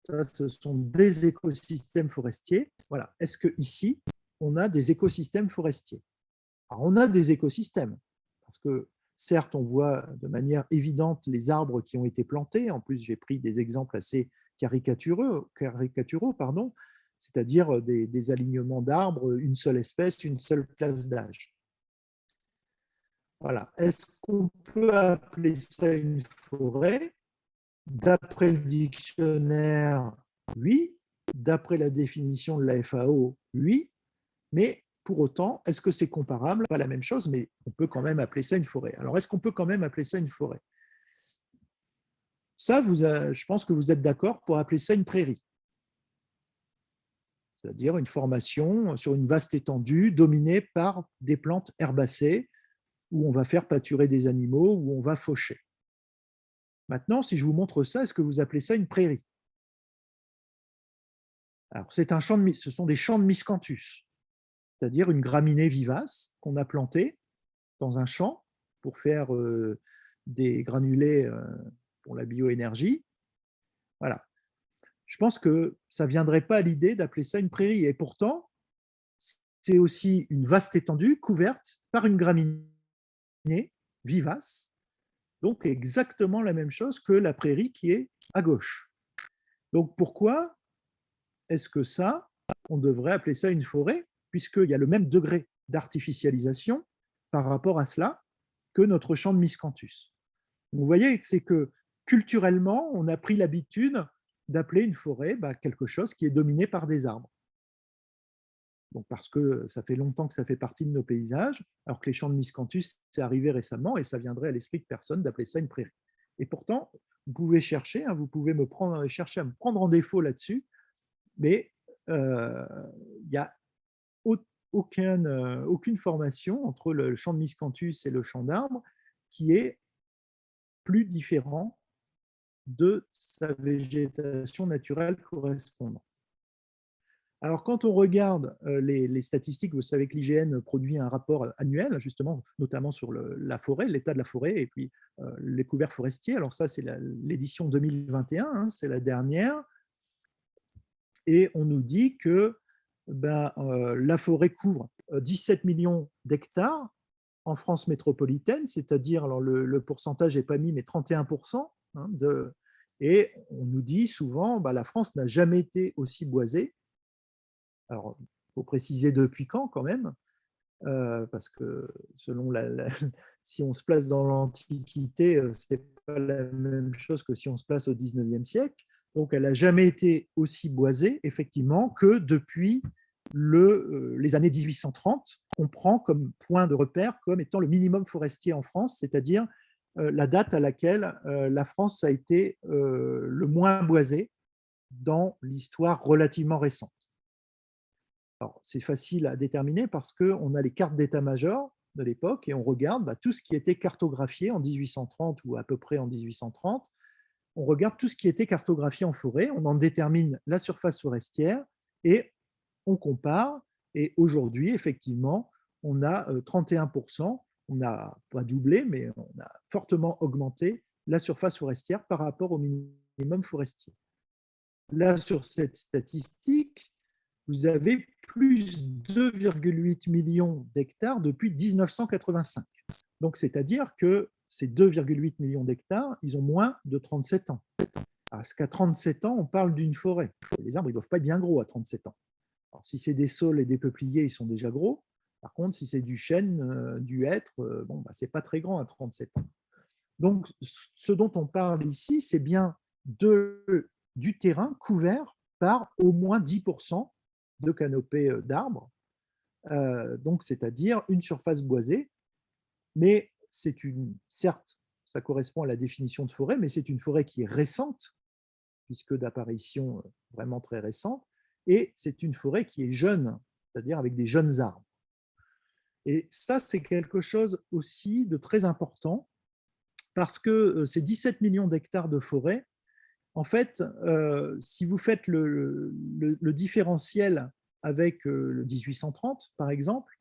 Ça, ce sont des écosystèmes forestiers. Voilà. Est-ce qu'ici, on a des écosystèmes forestiers? Alors, on a des écosystèmes, parce que certes, on voit de manière évidente les arbres qui ont été plantés. En plus, j'ai pris des exemples assez caricaturaux, c'est-à-dire des alignements d'arbres, une seule espèce, une seule classe d'âge. Voilà. Est-ce qu'on peut appeler ça une forêt? D'après le dictionnaire, oui. D'après la définition de la FAO, oui. Mais Pour autant, est-ce que c'est comparable? Pas la même chose, mais on peut quand même appeler ça une forêt. Alors, est-ce qu'on peut quand même appeler ça une forêt? Ça, je pense que vous êtes d'accord pour appeler ça une prairie. C'est-à-dire une formation sur une vaste étendue dominée par des plantes herbacées où on va faire pâturer des animaux, où on va faucher. Maintenant, si je vous montre ça, est-ce que vous appelez ça une prairie? Alors, ce sont des champs de miscanthus, c'est-à-dire une graminée vivace qu'on a plantée dans un champ pour faire des granulés pour la bioénergie. Voilà. Je pense que ça ne viendrait pas à l'idée d'appeler ça une prairie. Et pourtant, c'est aussi une vaste étendue couverte par une graminée vivace, donc exactement la même chose que la prairie qui est à gauche. Donc pourquoi est-ce que ça, on devrait appeler ça une forêt, puisqu'il y a le même degré d'artificialisation par rapport à cela que notre champ de miscanthus. Vous voyez, c'est que culturellement, on a pris l'habitude d'appeler une forêt quelque chose qui est dominé par des arbres. Donc parce que ça fait longtemps que ça fait partie de nos paysages, alors que les champs de miscanthus, c'est arrivé récemment et ça viendrait à l'esprit de personne d'appeler ça une prairie. Et pourtant, vous pouvez chercher, vous pouvez chercher à me prendre en défaut là-dessus, mais il n'y a aucune formation entre le champ de miscanthus et le champ d'arbres qui est plus différent de sa végétation naturelle correspondante. Alors, quand on regarde les statistiques, vous savez que l'IGN produit un rapport annuel, justement, notamment sur la forêt, l'état de la forêt, et puis les couverts forestiers. Alors ça, c'est l'édition 2021, c'est la dernière. Et on nous dit que la forêt couvre 17 millions d'hectares en France métropolitaine, c'est-à-dire, alors le pourcentage n'est pas mis, mais 31%. Et on nous dit souvent, la France n'a jamais été aussi boisée. Alors, il faut préciser depuis quand même parce que selon si on se place dans l'Antiquité, ce n'est pas la même chose que si on se place au 19e siècle. Donc, elle n'a jamais été aussi boisée, effectivement, que depuis les années 1830, qu'on prend comme point de repère comme étant le minimum forestier en France, c'est-à-dire la date à laquelle la France a été le moins boisée dans l'histoire relativement récente. Alors, c'est facile à déterminer parce qu'on a les cartes d'état-major de l'époque et on regarde tout ce qui était cartographié en 1830 ou à peu près en 1830. On regarde tout ce qui était cartographié en forêt, on en détermine la surface forestière et on compare. Et aujourd'hui, effectivement, on a 31%, on n'a pas doublé, mais on a fortement augmenté la surface forestière par rapport au minimum forestier. Là, sur cette statistique, vous avez plus 2,8 millions d'hectares depuis 1985. Donc, c'est-à-dire que ces 2,8 millions d'hectares, ils ont moins de 37 ans. Parce qu'à 37 ans, on parle d'une forêt. Les arbres, ils ne doivent pas être bien gros à 37 ans. Alors, si c'est des saules et des peupliers, ils sont déjà gros. Par contre, si c'est du chêne, du hêtre, ce n'est pas très grand à 37 ans. Donc, ce dont on parle ici, c'est bien du terrain couvert par au moins 10% de canopée d'arbres, donc c'est-à-dire une surface boisée, mais certes, ça correspond à la définition de forêt, mais c'est une forêt qui est récente, puisque d'apparition vraiment très récente, et c'est une forêt qui est jeune, c'est-à-dire avec des jeunes arbres. Et ça, c'est quelque chose aussi de très important, parce que ces 17 millions d'hectares de forêt, en fait, si vous faites le différentiel avec le 1830, par exemple,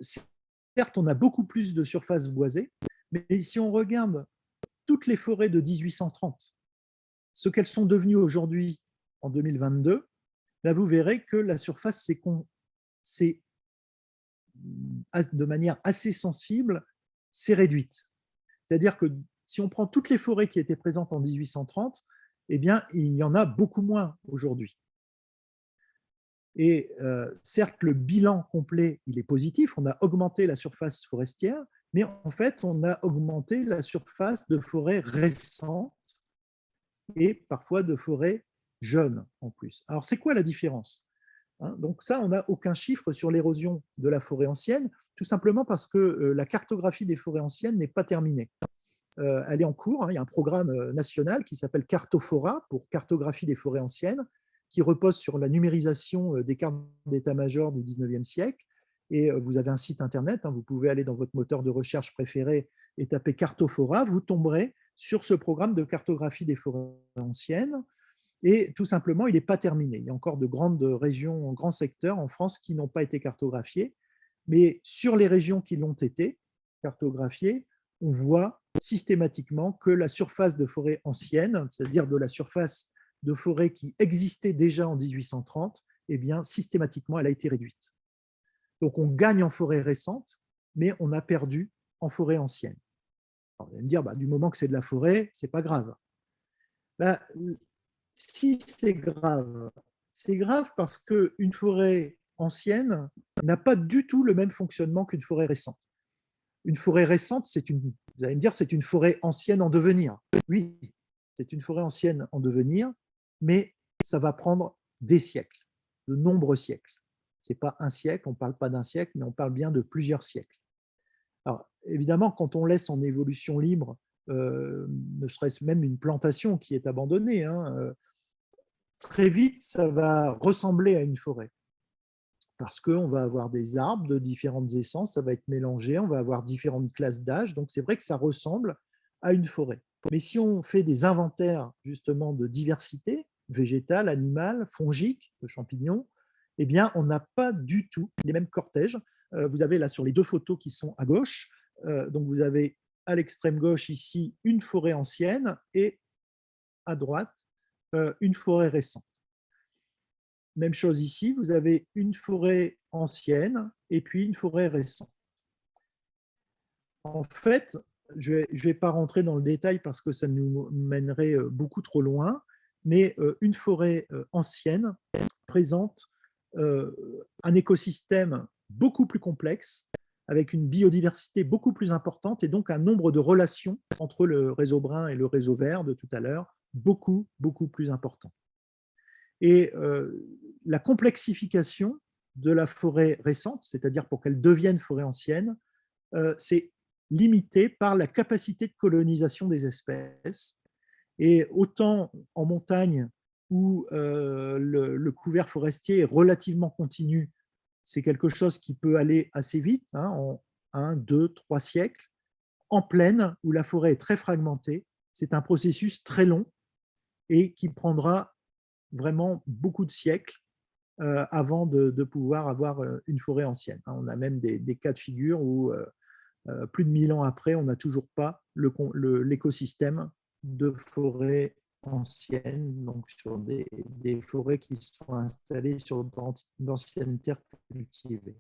certes, on a beaucoup plus de surface boisée, mais si on regarde toutes les forêts de 1830, ce qu'elles sont devenues aujourd'hui en 2022, là, vous verrez que la surface c'est de manière assez sensible, c'est réduite. C'est-à-dire que si on prend toutes les forêts qui étaient présentes en 1830, eh bien, il y en a beaucoup moins aujourd'hui. Et certes, le bilan complet, il est positif, on a augmenté la surface forestière, mais en fait, on a augmenté la surface de forêts récentes et parfois de forêts jeunes en plus. Alors, c'est quoi la différence? hein. Donc ça, on n'a aucun chiffre sur l'érosion de la forêt ancienne, tout simplement parce que la cartographie des forêts anciennes n'est pas terminée. Elle est en cours, hein. Il y a un programme national qui s'appelle Cartophora, pour cartographie des forêts anciennes, qui repose sur la numérisation des cartes d'état-major du 19e siècle. Et vous avez un site internet, hein, vous pouvez aller dans votre moteur de recherche préféré et taper Cartophora, vous tomberez sur ce programme de cartographie des forêts anciennes. Et tout simplement, il n'est pas terminé. Il y a encore de grandes régions, grands secteurs en France qui n'ont pas été cartographiés. Mais sur les régions qui l'ont été cartographiées, on voit systématiquement que la surface de forêt ancienne, c'est-à-dire de la surface de forêt qui existait déjà en 1830, eh bien, systématiquement, elle a été réduite. Donc, on gagne en forêt récente, mais on a perdu en forêt ancienne. Alors, vous allez me dire, du moment que c'est de la forêt, ce n'est pas grave. Si c'est grave parce qu'une forêt ancienne n'a pas du tout le même fonctionnement qu'une forêt récente. Une forêt récente, vous allez me dire, c'est une forêt ancienne en devenir. Oui, c'est une forêt ancienne en devenir, mais ça va prendre des siècles, de nombreux siècles. Ce n'est pas un siècle, on ne parle pas d'un siècle, mais on parle bien de plusieurs siècles. Alors, évidemment, quand on laisse en évolution libre, ne serait-ce même une plantation qui est abandonnée, hein, très vite, ça va ressembler à une forêt. Parce qu'on va avoir des arbres de différentes essences, ça va être mélangé, on va avoir différentes classes d'âge, donc c'est vrai que ça ressemble à une forêt. Mais si on fait des inventaires justement de diversité, végétale, animale, fongique, de champignons, eh bien, on n'a pas du tout les mêmes cortèges. Vous avez là sur les deux photos qui sont à gauche, donc vous avez à l'extrême gauche ici une forêt ancienne et à droite une forêt récente. Même chose ici, vous avez une forêt ancienne et puis une forêt récente. En fait, je ne vais pas rentrer dans le détail parce que ça nous mènerait beaucoup trop loin, mais une forêt ancienne présente un écosystème beaucoup plus complexe, avec une biodiversité beaucoup plus importante et donc un nombre de relations entre le réseau brun et le réseau vert de tout à l'heure beaucoup, beaucoup plus important. Et la complexification de la forêt récente, c'est-à-dire pour qu'elle devienne forêt ancienne, c'est limité par la capacité de colonisation des espèces. Et autant en montagne où le couvert forestier est relativement continu, c'est quelque chose qui peut aller assez vite, hein, en 1, 2, 3 siècles. En plaine, où la forêt est très fragmentée, c'est un processus très long et qui prendra vraiment beaucoup de siècles avant de pouvoir avoir une forêt ancienne. On a même des cas de figure où plus de 1000 ans après, on n'a toujours pas l'écosystème de forêt ancienne, donc sur des forêts qui sont installées sur d'anciennes terres cultivées.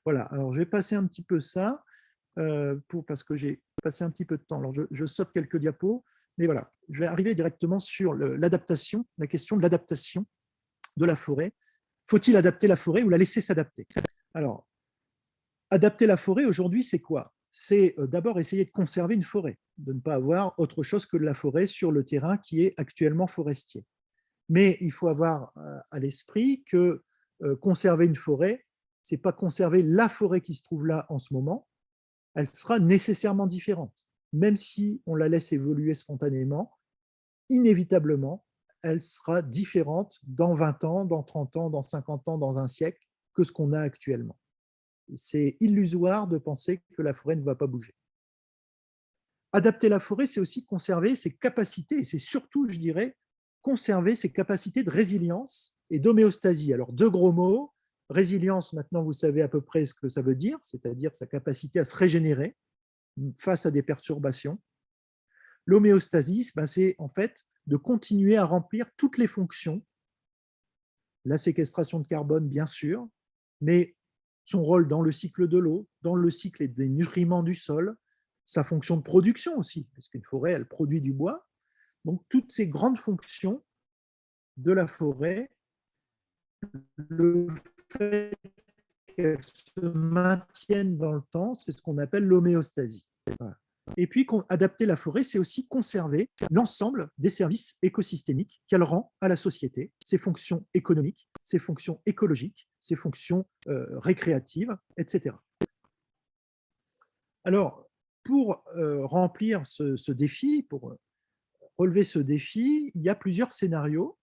Voilà, alors je vais passer un petit peu ça, parce que j'ai passé un petit peu de temps. Alors je saute quelques diapos, mais voilà, je vais arriver directement sur l'adaptation, la question de l'adaptation de la forêt. Faut-il adapter la forêt ou la laisser s'adapter? Alors, adapter la forêt aujourd'hui, c'est quoi? C'est d'abord essayer de conserver une forêt, de ne pas avoir autre chose que de la forêt sur le terrain qui est actuellement forestier. Mais il faut avoir à l'esprit que conserver une forêt, ce n'est pas conserver la forêt qui se trouve là en ce moment, elle sera nécessairement différente. Même si on la laisse évoluer spontanément, inévitablement, elle sera différente dans 20 ans, dans 30 ans, dans 50 ans, dans un siècle que ce qu'on a actuellement. C'est illusoire de penser que la forêt ne va pas bouger. Adapter la forêt, c'est aussi conserver ses capacités, et c'est surtout, je dirais, conserver ses capacités de résilience et d'homéostasie. Alors, deux gros mots. Résilience, maintenant, vous savez à peu près ce que ça veut dire, c'est-à-dire sa capacité à se régénérer face à des perturbations. L'homéostasie, c'est en fait de continuer à remplir toutes les fonctions, la séquestration de carbone, bien sûr, mais son rôle dans le cycle de l'eau, dans le cycle des nutriments du sol, sa fonction de production aussi, parce qu'une forêt, elle produit du bois. Donc, toutes ces grandes fonctions de la forêt, le fait qu'elles se maintiennent dans le temps, c'est ce qu'on appelle l'homéostasie. Voilà. Et puis, adapter la forêt, c'est aussi conserver l'ensemble des services écosystémiques qu'elle rend à la société, ses fonctions économiques, ses fonctions écologiques, ses fonctions récréatives, etc. Alors, pour remplir ce défi, pour relever ce défi, il y a plusieurs scénarios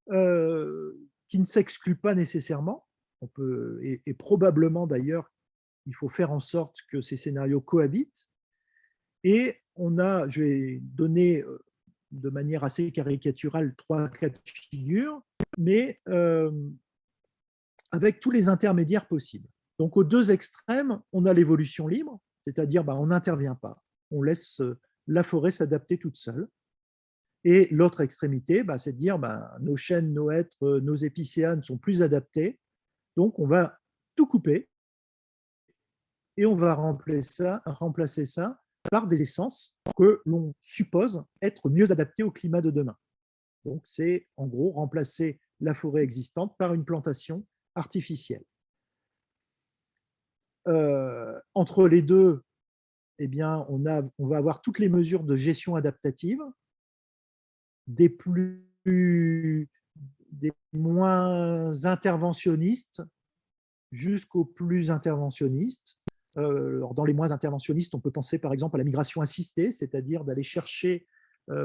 qui ne s'excluent pas nécessairement. On peut, et probablement d'ailleurs, il faut faire en sorte que ces scénarios cohabitent. Et je vais donner de manière assez caricaturale 3 cas de figure, mais avec tous les intermédiaires possibles. Donc, aux 2 extrêmes, on a l'évolution libre, c'est-à-dire on n'intervient pas, on laisse la forêt s'adapter toute seule. Et l'autre extrémité, c'est de dire nos chênes, nos hêtres, nos épicéas ne sont plus adaptés, donc on va tout couper et on va remplacer ça par des essences que l'on suppose être mieux adaptées au climat de demain. Donc, c'est en gros remplacer la forêt existante par une plantation artificielle. Entre les deux, eh bien, on va avoir toutes les mesures de gestion adaptative, des moins interventionnistes jusqu'aux plus interventionnistes. Dans les moins interventionnistes, on peut penser par exemple à la migration assistée, c'est-à-dire d'aller chercher,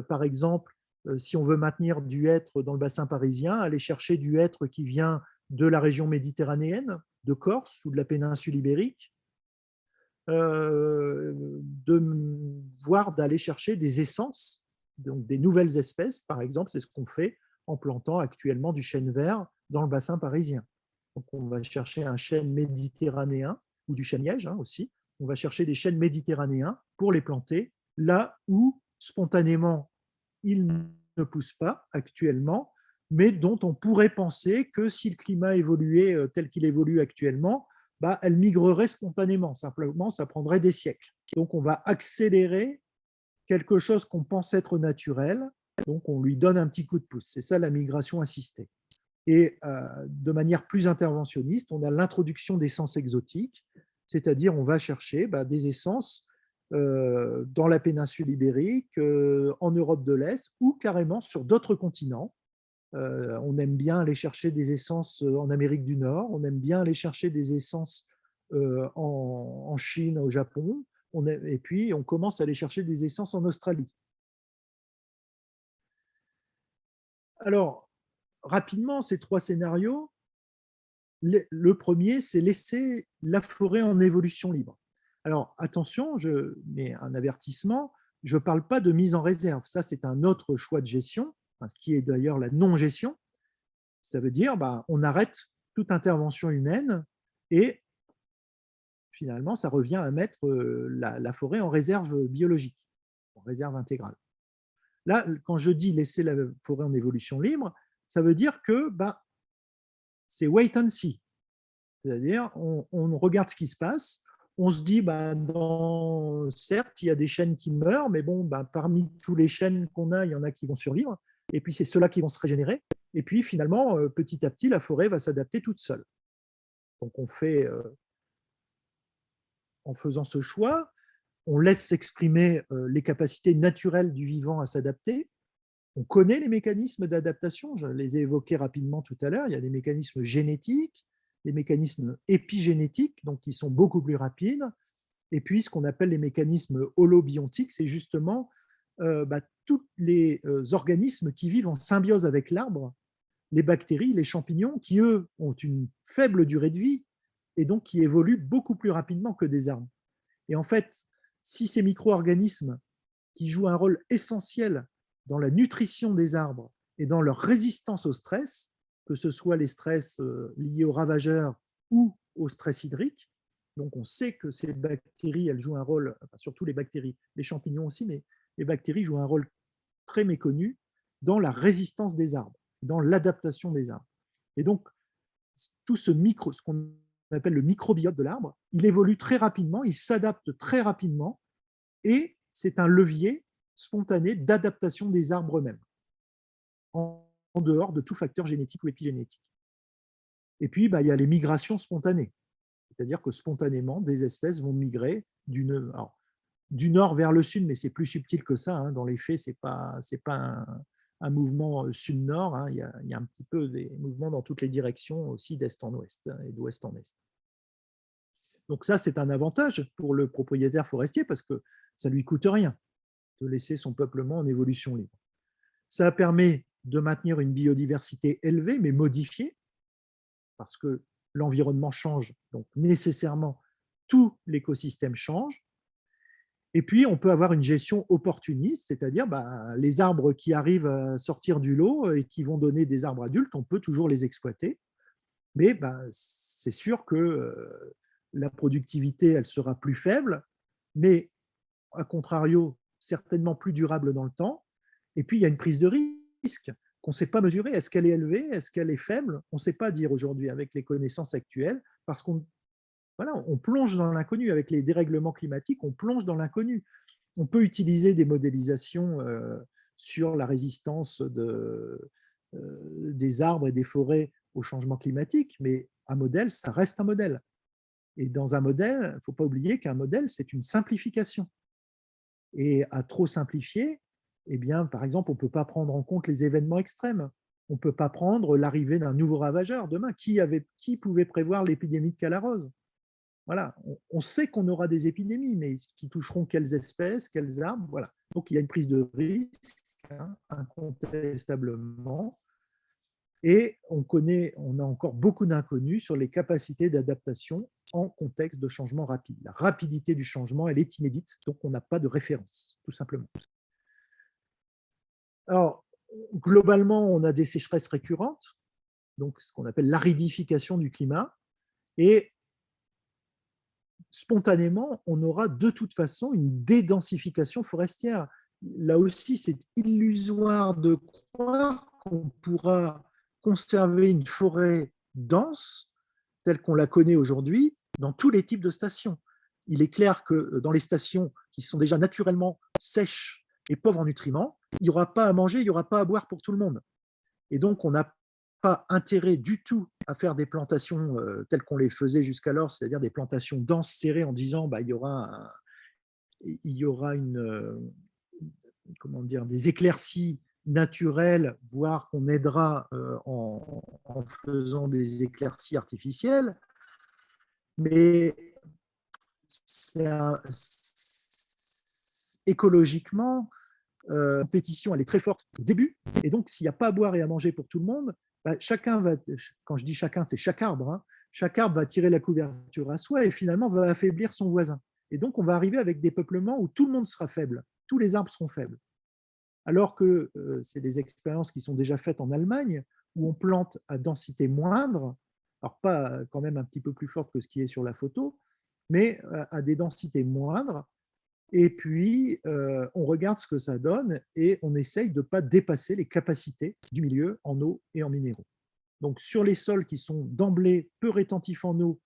par exemple, si on veut maintenir du hêtre dans le bassin parisien, aller chercher du hêtre qui vient de la région méditerranéenne, de Corse ou de la péninsule ibérique, voire d'aller chercher des essences, donc des nouvelles espèces, par exemple, c'est ce qu'on fait en plantant actuellement du chêne vert dans le bassin parisien. Donc, on va chercher un chêne méditerranéen ou du chêne-liège aussi. On va chercher des chênes méditerranéens pour les planter là où spontanément ils ne poussent pas actuellement, mais dont on pourrait penser que si le climat évoluait tel qu'il évolue actuellement, elle migrerait spontanément. Simplement, ça prendrait des siècles. Donc, on va accélérer quelque chose qu'on pense être naturel. Donc, on lui donne un petit coup de pouce. C'est ça la migration assistée. Et de manière plus interventionniste, on a l'introduction d'essences exotiques, c'est-à-dire on va chercher des essences dans la péninsule ibérique, en Europe de l'Est ou carrément sur d'autres continents. On aime bien aller chercher des essences en Amérique du Nord, on aime bien aller chercher des essences en Chine, au Japon, et puis on commence à aller chercher des essences en Australie. Alors, rapidement, ces 3 scénarios, le premier, c'est laisser la forêt en évolution libre. Alors, attention, je mets un avertissement, je ne parle pas de mise en réserve. Ça, c'est un autre choix de gestion, qui est d'ailleurs la non-gestion. Ça veut dire on arrête toute intervention humaine et finalement, ça revient à mettre la forêt en réserve biologique, en réserve intégrale. Là, quand je dis laisser la forêt en évolution libre, ça veut dire que c'est wait and see. C'est-à-dire, on regarde ce qui se passe, on se dit, certes, il y a des chênes qui meurent, mais bon, parmi tous les chênes qu'on a, il y en a qui vont survivre, et puis c'est ceux-là qui vont se régénérer, et puis finalement, petit à petit, la forêt va s'adapter toute seule. Donc on fait, en faisant ce choix, on laisse s'exprimer les capacités naturelles du vivant à s'adapter. On connaît les mécanismes d'adaptation, je les ai évoqués rapidement tout à l'heure, il y a des mécanismes génétiques, des mécanismes épigénétiques, donc qui sont beaucoup plus rapides, et puis ce qu'on appelle les mécanismes holobiontiques, c'est justement tous les organismes qui vivent en symbiose avec l'arbre, les bactéries, les champignons, qui eux ont une faible durée de vie et donc qui évoluent beaucoup plus rapidement que des arbres. Et en fait, si ces micro-organismes qui jouent un rôle essentiel dans la nutrition des arbres et dans leur résistance au stress, que ce soit les stress liés aux ravageurs ou au stress hydrique. Donc, on sait que ces bactéries, elles jouent un rôle, surtout les bactéries, les champignons aussi, mais les bactéries jouent un rôle très méconnu dans la résistance des arbres, dans l'adaptation des arbres. Et donc, tout ce qu'on appelle le microbiote de l'arbre, il évolue très rapidement, il s'adapte très rapidement, et c'est un levier spontané d'adaptation des arbres eux-mêmes, en dehors de tout facteur génétique ou épigénétique. Et puis, il y a les migrations spontanées, c'est-à-dire que spontanément, des espèces vont migrer d'une… du nord vers le sud, mais c'est plus subtil que ça. Hein. Dans les faits, ce n'est pas un mouvement sud-nord. Hein. Il y a un petit peu des mouvements dans toutes les directions, aussi d'est en ouest et d'ouest en est. Donc ça, c'est un avantage pour le propriétaire forestier parce que ça ne lui coûte rien de laisser son peuplement en évolution libre. Ça permet de maintenir une biodiversité élevée, mais modifiée, parce que l'environnement change, donc nécessairement tout l'écosystème change. Et puis, on peut avoir une gestion opportuniste, c'est-à-dire les arbres qui arrivent à sortir du lot et qui vont donner des arbres adultes, on peut toujours les exploiter. Mais c'est sûr que la productivité, elle sera plus faible, mais à contrario, certainement plus durable dans le temps. Et puis, il y a une prise de risque qu'on ne sait pas mesurer. Est-ce qu'elle est élevée? Est-ce qu'elle est faible? On ne sait pas dire aujourd'hui avec les connaissances actuelles, parce qu'on on plonge dans l'inconnu. Avec les dérèglements climatiques, on plonge dans l'inconnu. On peut utiliser des modélisations sur la résistance des arbres et des forêts au changement climatique, mais un modèle, ça reste un modèle. Et dans un modèle, il ne faut pas oublier qu'un modèle, c'est une simplification. Et à trop simplifier, eh bien, par exemple, on ne peut pas prendre en compte les événements extrêmes. On ne peut pas prendre l'arrivée d'un nouveau ravageur demain. Qui pouvait prévoir l'épidémie de Calarose? Voilà, on sait qu'on aura des épidémies, mais qui toucheront quelles espèces, quels arbres, voilà. Donc il y a une prise de risque, hein, incontestablement, et on a encore beaucoup d'inconnus sur les capacités d'adaptation en contexte de changement rapide. La rapidité du changement, elle est inédite, donc on n'a pas de référence, tout simplement. Alors, globalement, on a des sécheresses récurrentes, donc ce qu'on appelle l'aridification du climat, et spontanément, on aura de toute façon une dédensification forestière. Là aussi, c'est illusoire de croire qu'on pourra conserver une forêt dense telle qu'on la connaît aujourd'hui dans tous les types de stations. Il est clair que dans les stations qui sont déjà naturellement sèches et pauvres en nutriments, il n'y aura pas à manger, il n'y aura pas à boire pour tout le monde. Et donc, on n'a pas intérêt du tout à faire des plantations telles qu'on les faisait jusqu'alors, c'est-à-dire des plantations denses, serrées, en disant il y aura comment dire, des éclaircies naturelles, voire qu'on aidera en faisant des éclaircies artificielles. Mais écologiquement, la compétition, elle est très forte au début. Et donc, s'il n'y a pas à boire et à manger pour tout le monde, chacun va, quand je dis chacun, c'est chaque arbre, hein, chaque arbre va tirer la couverture à soi et finalement va affaiblir son voisin. Et donc, on va arriver avec des peuplements où tout le monde sera faible, tous les arbres seront faibles. Alors que c'est des expériences qui sont déjà faites en Allemagne, où on plante à densité moindre, alors pas quand même un petit peu plus forte que ce qui est sur la photo, mais à des densités moindres, et puis on regarde ce que ça donne et on essaye de ne pas dépasser les capacités du milieu en eau et en minéraux. Donc sur les sols qui sont d'emblée peu rétentifs en eau,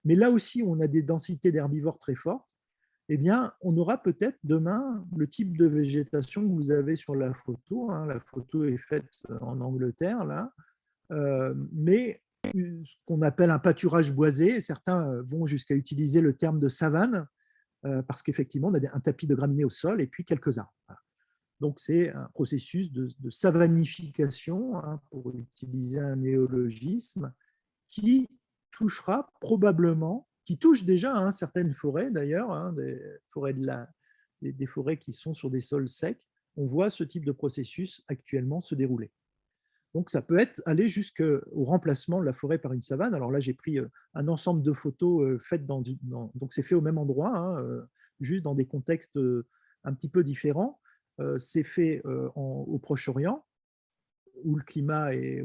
mais là aussi on a des densités d'herbivores très fortes, eh bien, on aura peut-être demain le type de végétation que vous avez sur la photo. Hein. La photo est faite en Angleterre, là. Mais ce qu'on appelle un pâturage boisé, certains vont jusqu'à utiliser le terme de savane, parce qu'effectivement, on a un tapis de graminées au sol et puis quelques arbres. Voilà. Donc, c'est un processus de savanification, hein, pour utiliser un néologisme, qui touchera probablement, qui touche déjà hein, certaines forêts d'ailleurs, hein, des forêts qui sont sur des sols secs. On voit ce type de processus actuellement se dérouler. Donc ça peut aller jusqu'au remplacement de la forêt par une savane. Alors là, j'ai pris un ensemble de photos faites donc c'est fait au même endroit, hein, juste dans des contextes un petit peu différents. C'est fait au Proche-Orient, où le climat est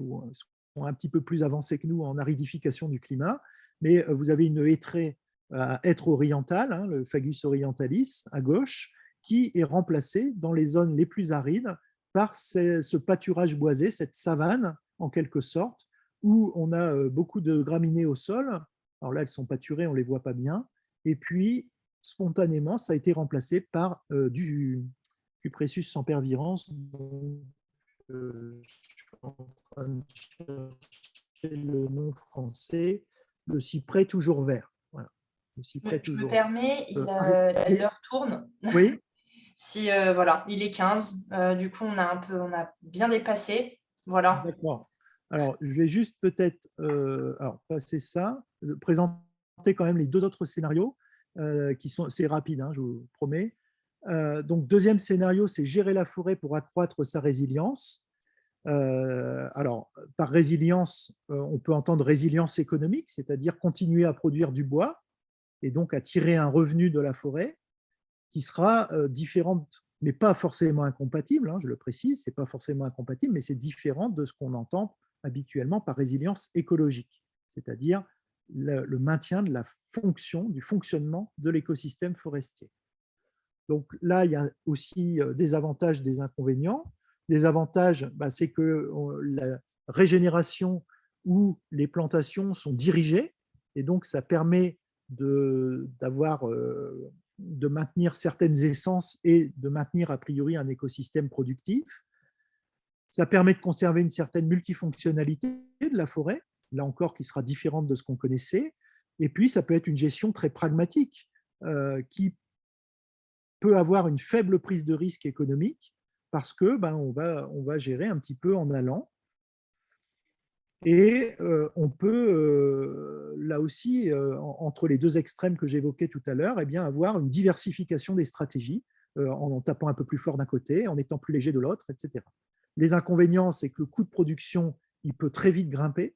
un petit peu plus avancé que nous en aridification du climat, mais vous avez une hêtraie à hêtre orientale, hein, le Fagus orientalis à gauche, qui est remplacé dans les zones les plus arides par ce pâturage boisé, cette savane en quelque sorte, où on a beaucoup de graminées au sol. Alors là, elles sont pâturées, on ne les voit pas bien. Et puis, spontanément, ça a été remplacé par du Cupressus sempervirens, je suis en train de chercher le nom français, le cyprès toujours vert. Voilà. aussi Oui, près je me toujours. permets, Oui, l'heure tourne. oui, Si, voilà, il est 15, du coup, on a bien dépassé. Voilà. d'accord. Alors, je vais juste peut-être alors, passer ça, présenter quand même les deux autres scénarios, qui sont, c'est rapide, hein, je vous promets. Donc, deuxième scénario, c'est gérer la forêt pour accroître sa résilience. Alors, par résilience, on peut entendre résilience économique, c'est-à-dire continuer à produire du bois et donc à tirer un revenu de la forêt qui sera différente, mais pas forcément incompatible, hein, je le précise, c'est pas forcément incompatible, mais c'est différent de ce qu'on entend habituellement par résilience écologique, c'est-à-dire le maintien de la fonction, du fonctionnement de l'écosystème forestier. Donc là, il y a aussi des avantages, des inconvénients. Les avantages, bah, c'est que la régénération ou les plantations sont dirigées, et donc ça permet de maintenir certaines essences et de maintenir a priori un écosystème productif. Ça permet de conserver une certaine multifonctionnalité de la forêt, là encore qui sera différente de ce qu'on connaissait. Et puis, ça peut être une gestion très pragmatique qui peut avoir une faible prise de risque économique parce que on va gérer un petit peu en allant. Et on peut, là aussi, entre les deux extrêmes que j'évoquais tout à l'heure, eh bien, avoir une diversification des stratégies en tapant un peu plus fort d'un côté, en étant plus léger de l'autre, etc. Les inconvénients, c'est que le coût de production, il peut très vite grimper.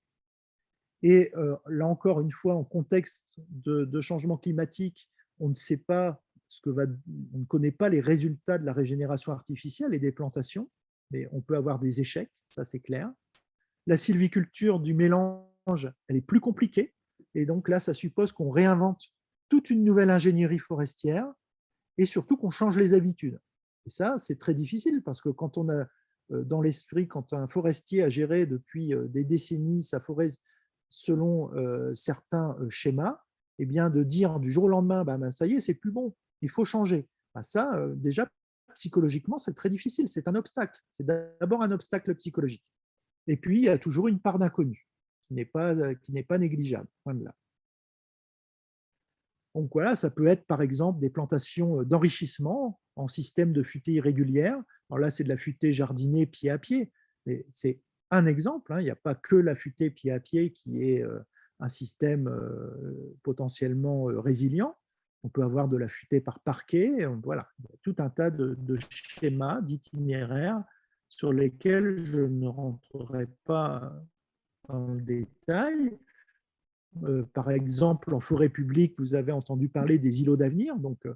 Et là encore, une fois, en contexte de changement climatique, on ne sait pas on ne connaît pas les résultats de la régénération artificielle et des plantations, mais on peut avoir des échecs, ça c'est clair. La sylviculture du mélange, elle est plus compliquée, et donc là, ça suppose qu'on réinvente toute une nouvelle ingénierie forestière et surtout qu'on change les habitudes. Et ça, c'est très difficile parce que quand on a dans l'esprit, quand un forestier a géré depuis des décennies sa forêt selon certains schémas, eh bien de dire du jour au lendemain, ça y est, c'est plus bon, il faut changer. Ça, déjà, psychologiquement, c'est très difficile, c'est un obstacle. C'est d'abord un obstacle psychologique. Et puis, il y a toujours une part d'inconnu qui n'est pas négligeable. Loin de là. Donc voilà, ça peut être par exemple des plantations d'enrichissement en système de futaies irrégulières. Alors là, c'est de la futaie jardinée pied à pied, mais c'est un exemple, hein. Il n'y a pas que la futaie pied à pied qui est un système potentiellement résilient. On peut avoir de la futaie par parquet. Voilà, il y a tout un tas de schémas, d'itinéraires sur lesquels je ne rentrerai pas en détail. Par exemple, en forêt publique, vous avez entendu parler des îlots d'avenir. Donc,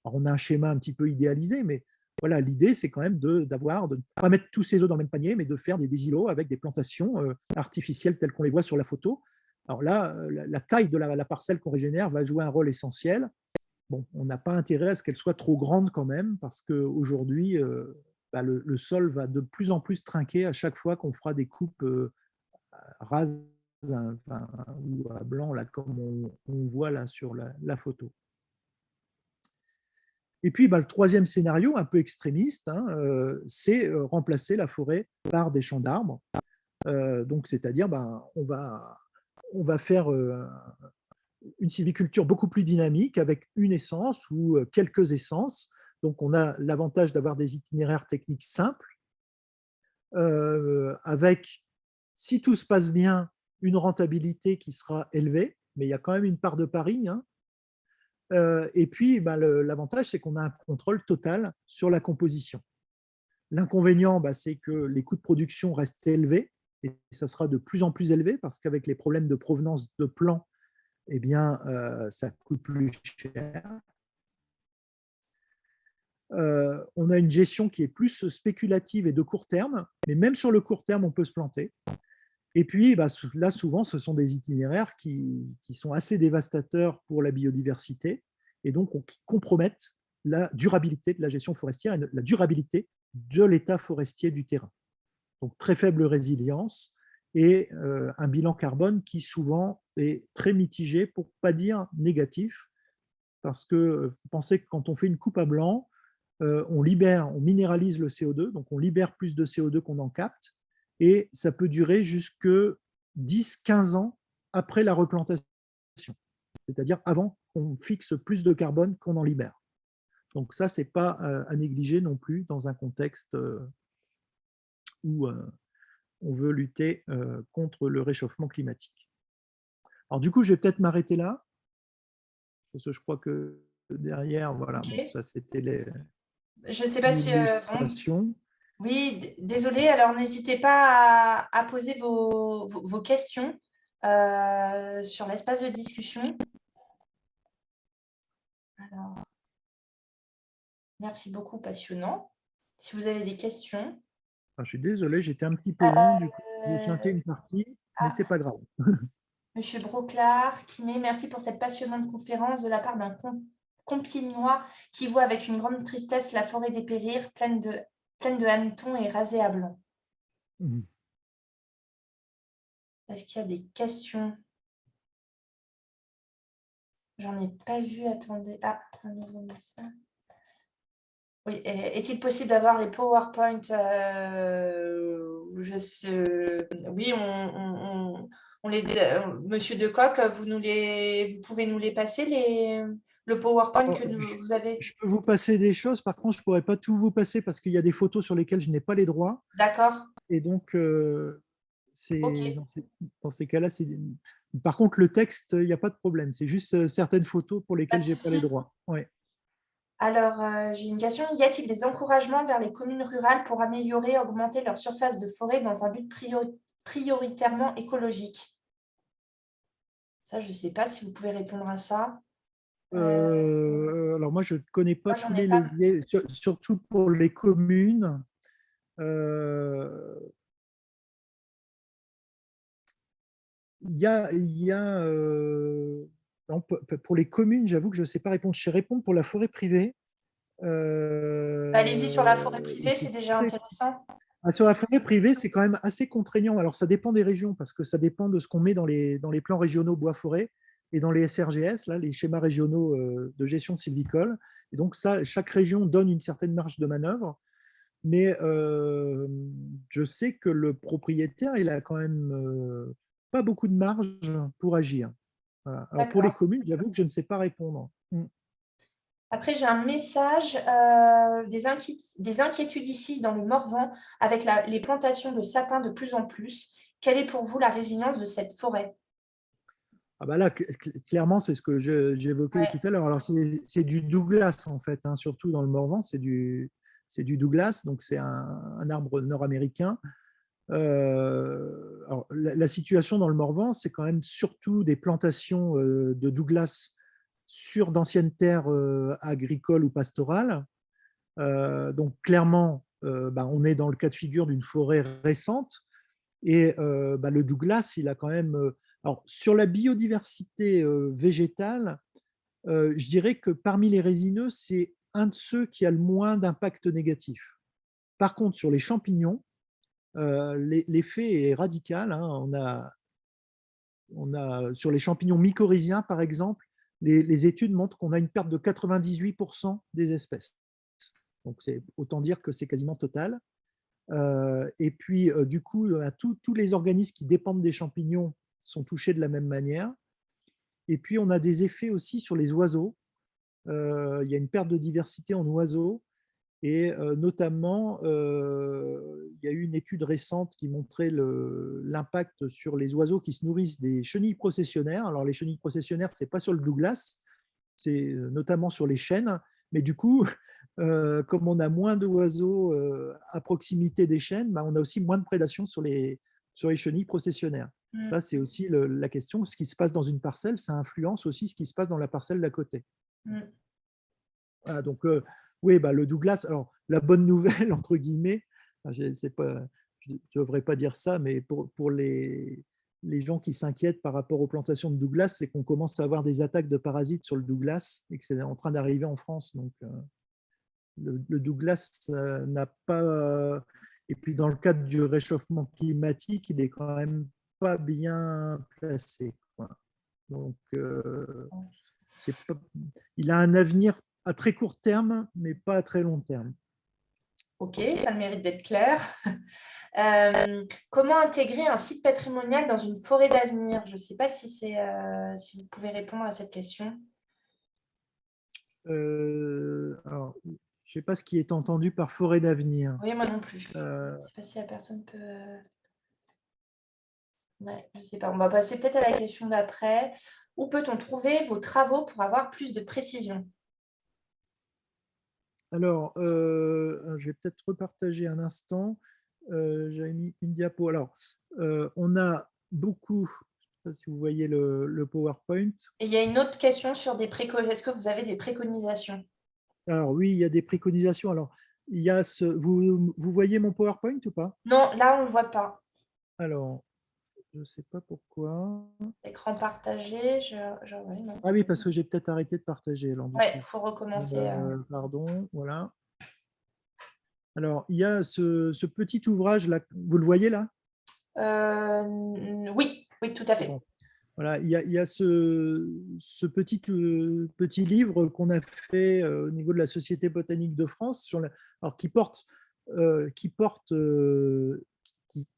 on a un schéma un petit peu idéalisé, mais voilà, l'idée, c'est quand même de ne pas mettre tous ses œufs dans le même panier, mais de faire des îlots avec des plantations artificielles telles qu'on les voit sur la photo. Alors là, la taille de la parcelle qu'on régénère va jouer un rôle essentiel. Bon, on n'a pas intérêt à ce qu'elle soit trop grande quand même, parce qu'aujourd'hui, le sol va de plus en plus trinquer à chaque fois qu'on fera des coupes rases ou à blanc, là, comme on voit là sur la photo. Et puis, le troisième scénario, un peu extrémiste, hein, c'est remplacer la forêt par des champs d'arbres. Donc, c'est-à-dire, on va faire une sylviculture beaucoup plus dynamique avec une essence ou quelques essences. Donc, on a l'avantage d'avoir des itinéraires techniques simples, avec, si tout se passe bien, une rentabilité qui sera élevée, mais il y a quand même une part de pari, hein. Et puis, l'avantage, c'est qu'on a un contrôle total sur la composition. L'inconvénient, c'est que les coûts de production restent élevés, et ça sera de plus en plus élevé parce qu'avec les problèmes de provenance de plants, eh bien, ça coûte plus cher. On a une gestion qui est plus spéculative et de court terme, mais même sur le court terme, on peut se planter. Et puis, là, souvent, ce sont des itinéraires qui sont assez dévastateurs pour la biodiversité et donc qui compromettent la durabilité de la gestion forestière et la durabilité de l'état forestier du terrain. Donc, très faible résilience et un bilan carbone qui souvent est très mitigé, pour ne pas dire négatif, parce que vous pensez que quand on fait une coupe à blanc, on minéralise le CO2, donc on libère plus de CO2 qu'on en capte, et ça peut durer jusque 10-15 ans après la replantation. c'est-à-dire avant qu'on fixe plus de carbone qu'on en libère. Donc ça, c'est pas à négliger non plus dans un contexte où on veut lutter contre le réchauffement climatique. Alors du coup, je vais peut-être m'arrêter là, parce que je crois que derrière, voilà, bon, Ok. ça c'était Je ne sais pas si... bon, l'illustration. oui, désolée. Alors, n'hésitez pas à poser vos questions sur l'espace de discussion. Alors, merci beaucoup, passionnant. Si vous avez des questions. Ah, je suis désolé, j'étais un petit peu long, du coup, j'ai chanté Euh, une partie, mais ah, c'est pas grave. Monsieur Broclard, qui met merci pour cette passionnante conférence de la part d'un Compiègnois qui voit avec une grande tristesse la forêt dépérir, pleine de hannetons et rasée à blanc. Mhm. Est-ce qu'il y a des questions? J'en ai pas vu, attendez. Ah, un nouveau message. Oui, est-il possible d'avoir les PowerPoint je sais, oui, Monsieur Decoq, vous pouvez nous les passer, le PowerPoint Alors, que vous avez. je peux vous passer des choses, par contre, je ne pourrais pas tout vous passer parce qu'il y a des photos sur lesquelles je n'ai pas les droits. D'accord, Et donc, ok, dans ces cas-là, par contre, le texte, il n'y a pas de problème. C'est juste certaines photos pour pas lesquelles de je n'ai pas les souci. droits. Ouais. Alors, j'ai une question. Y a-t-il des encouragements vers les communes rurales pour améliorer, augmenter leur surface de forêt dans un but prioritairement écologique? Ça, je ne sais pas si vous pouvez répondre à ça. Alors, moi, je ne connais pas Moi, j'en tous ai les pas. leviers, surtout pour les communes. Euh, non, pour les communes, j'avoue que je ne sais pas répondre. Je sais répondre pour la forêt privée. Allez-y sur la forêt Et privée, c'est c'est déjà intéressant. sur la forêt privée, c'est quand même assez contraignant. Alors, ça dépend des régions, parce que ça dépend de ce qu'on met dans les plans régionaux bois-forêt et dans les SRGS, là, les schémas régionaux de gestion sylvicole. Et donc, ça, chaque région donne une certaine marge de manœuvre. Mais je sais que le propriétaire, il a quand même pas beaucoup de marge pour agir. Voilà. Alors, pour les D'accord. communes, j'avoue que je ne sais pas répondre. Après, j'ai un message, des inquiétudes ici dans le Morvan avec les plantations de sapins de plus en plus. Quelle est pour vous la résilience de cette forêt? Ah bah là, clairement, c'est ce que j'évoquais tout Ouais, à l'heure. Alors, c'est du Douglas, en fait, hein, surtout dans le Morvan, c'est du Douglas, donc c'est un arbre nord-américain. Alors, la situation dans le Morvan, c'est quand même surtout des plantations de Douglas sur d'anciennes terres agricoles ou pastorales. Donc, clairement, bah, on est dans le cas de figure d'une forêt récente. Et bah, le Douglas, il a quand même. Alors, sur la biodiversité végétale, je dirais que parmi les résineux, c'est un de ceux qui a le moins d'impact négatif. Par contre, sur les champignons, l'effet est radical, hein. Sur les champignons mycorhiziens, par exemple, les études montrent qu'on a une perte de 98% des espèces. Donc, c'est autant dire que c'est quasiment total. Et puis, du coup, tous les organismes qui dépendent des champignons sont touchés de la même manière. Et puis, on a des effets aussi sur les oiseaux. Il y a une perte de diversité en oiseaux. Et notamment, il y a eu une étude récente qui montrait l'impact sur les oiseaux qui se nourrissent des chenilles processionnaires. Alors, les chenilles processionnaires, ce n'est pas sur le Douglas, c'est notamment sur les chênes. Mais du coup, comme on a moins d'oiseaux à proximité des chênes, bah, on a aussi moins de prédation sur les chenilles processionnaires. mm, Ça, c'est aussi la question. Ce qui se passe dans une parcelle, ça influence aussi ce qui se passe dans la parcelle d'à côté. mm. Voilà, donc, oui, bah, le Douglas, alors la bonne nouvelle, entre guillemets, je ne devrais pas dire ça, mais pour les gens qui s'inquiètent par rapport aux plantations de Douglas, c'est qu'on commence à avoir des attaques de parasites sur le Douglas et que c'est en train d'arriver en France. Donc, le Douglas n'a pas. Et puis, dans le cadre du réchauffement climatique, il est quand même pas bien placé, quoi. Donc, pas, il a un avenir à très court terme, mais pas à très long terme. Ok, ça le mérite d'être clair. Comment intégrer un site patrimonial dans une forêt d'avenir? Je ne sais pas si si vous pouvez répondre à cette question. Alors, je ne sais pas ce qui est entendu par forêt d'avenir. Oui, moi non plus. Je Euh, ne sais pas si la personne peut... Ouais, je ne sais pas. On va passer peut-être à la question d'après. Où peut-on trouver vos travaux pour avoir plus de précision? alors, je vais peut-être repartager un instant. J'avais mis une diapo. Alors, on a beaucoup, je ne sais pas si vous voyez le PowerPoint. Et il y a une autre question sur des préconisations. Est-ce que vous avez des préconisations? Alors oui, il y a des préconisations. Alors, il y a vous voyez mon PowerPoint ou pas? Non, là, on ne le voit pas. Alors, je ne sais pas pourquoi. Écran partagé, ouais, non. Ah oui, parce que j'ai peut-être arrêté de partager. Alors, du Ouais, il coup, faut recommencer. pardon, voilà. Alors, il y a ce petit ouvrage là, vous le voyez là? Oui, oui, tout à C'est fait. bon. Voilà, il y a ce petit livre qu'on a fait au niveau de la Société botanique de France, alors qui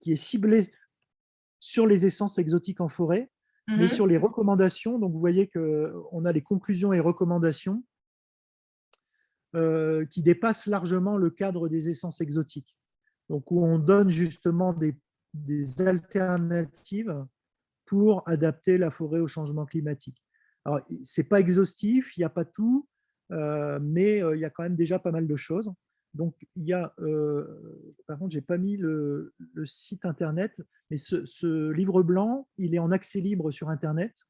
est ciblé sur les essences exotiques en forêt, mais Mhm. sur les recommandations. Donc, vous voyez qu'on a les conclusions et recommandations qui dépassent largement le cadre des essences exotiques. Donc, où on donne justement des alternatives pour adapter la forêt au changement climatique. Alors, ce n'est pas exhaustif, il n'y a pas tout, mais il y a quand même déjà pas mal de choses. Donc, il y a, par contre, je n'ai pas mis le site internet, mais ce livre blanc, il est en accès libre sur Internet.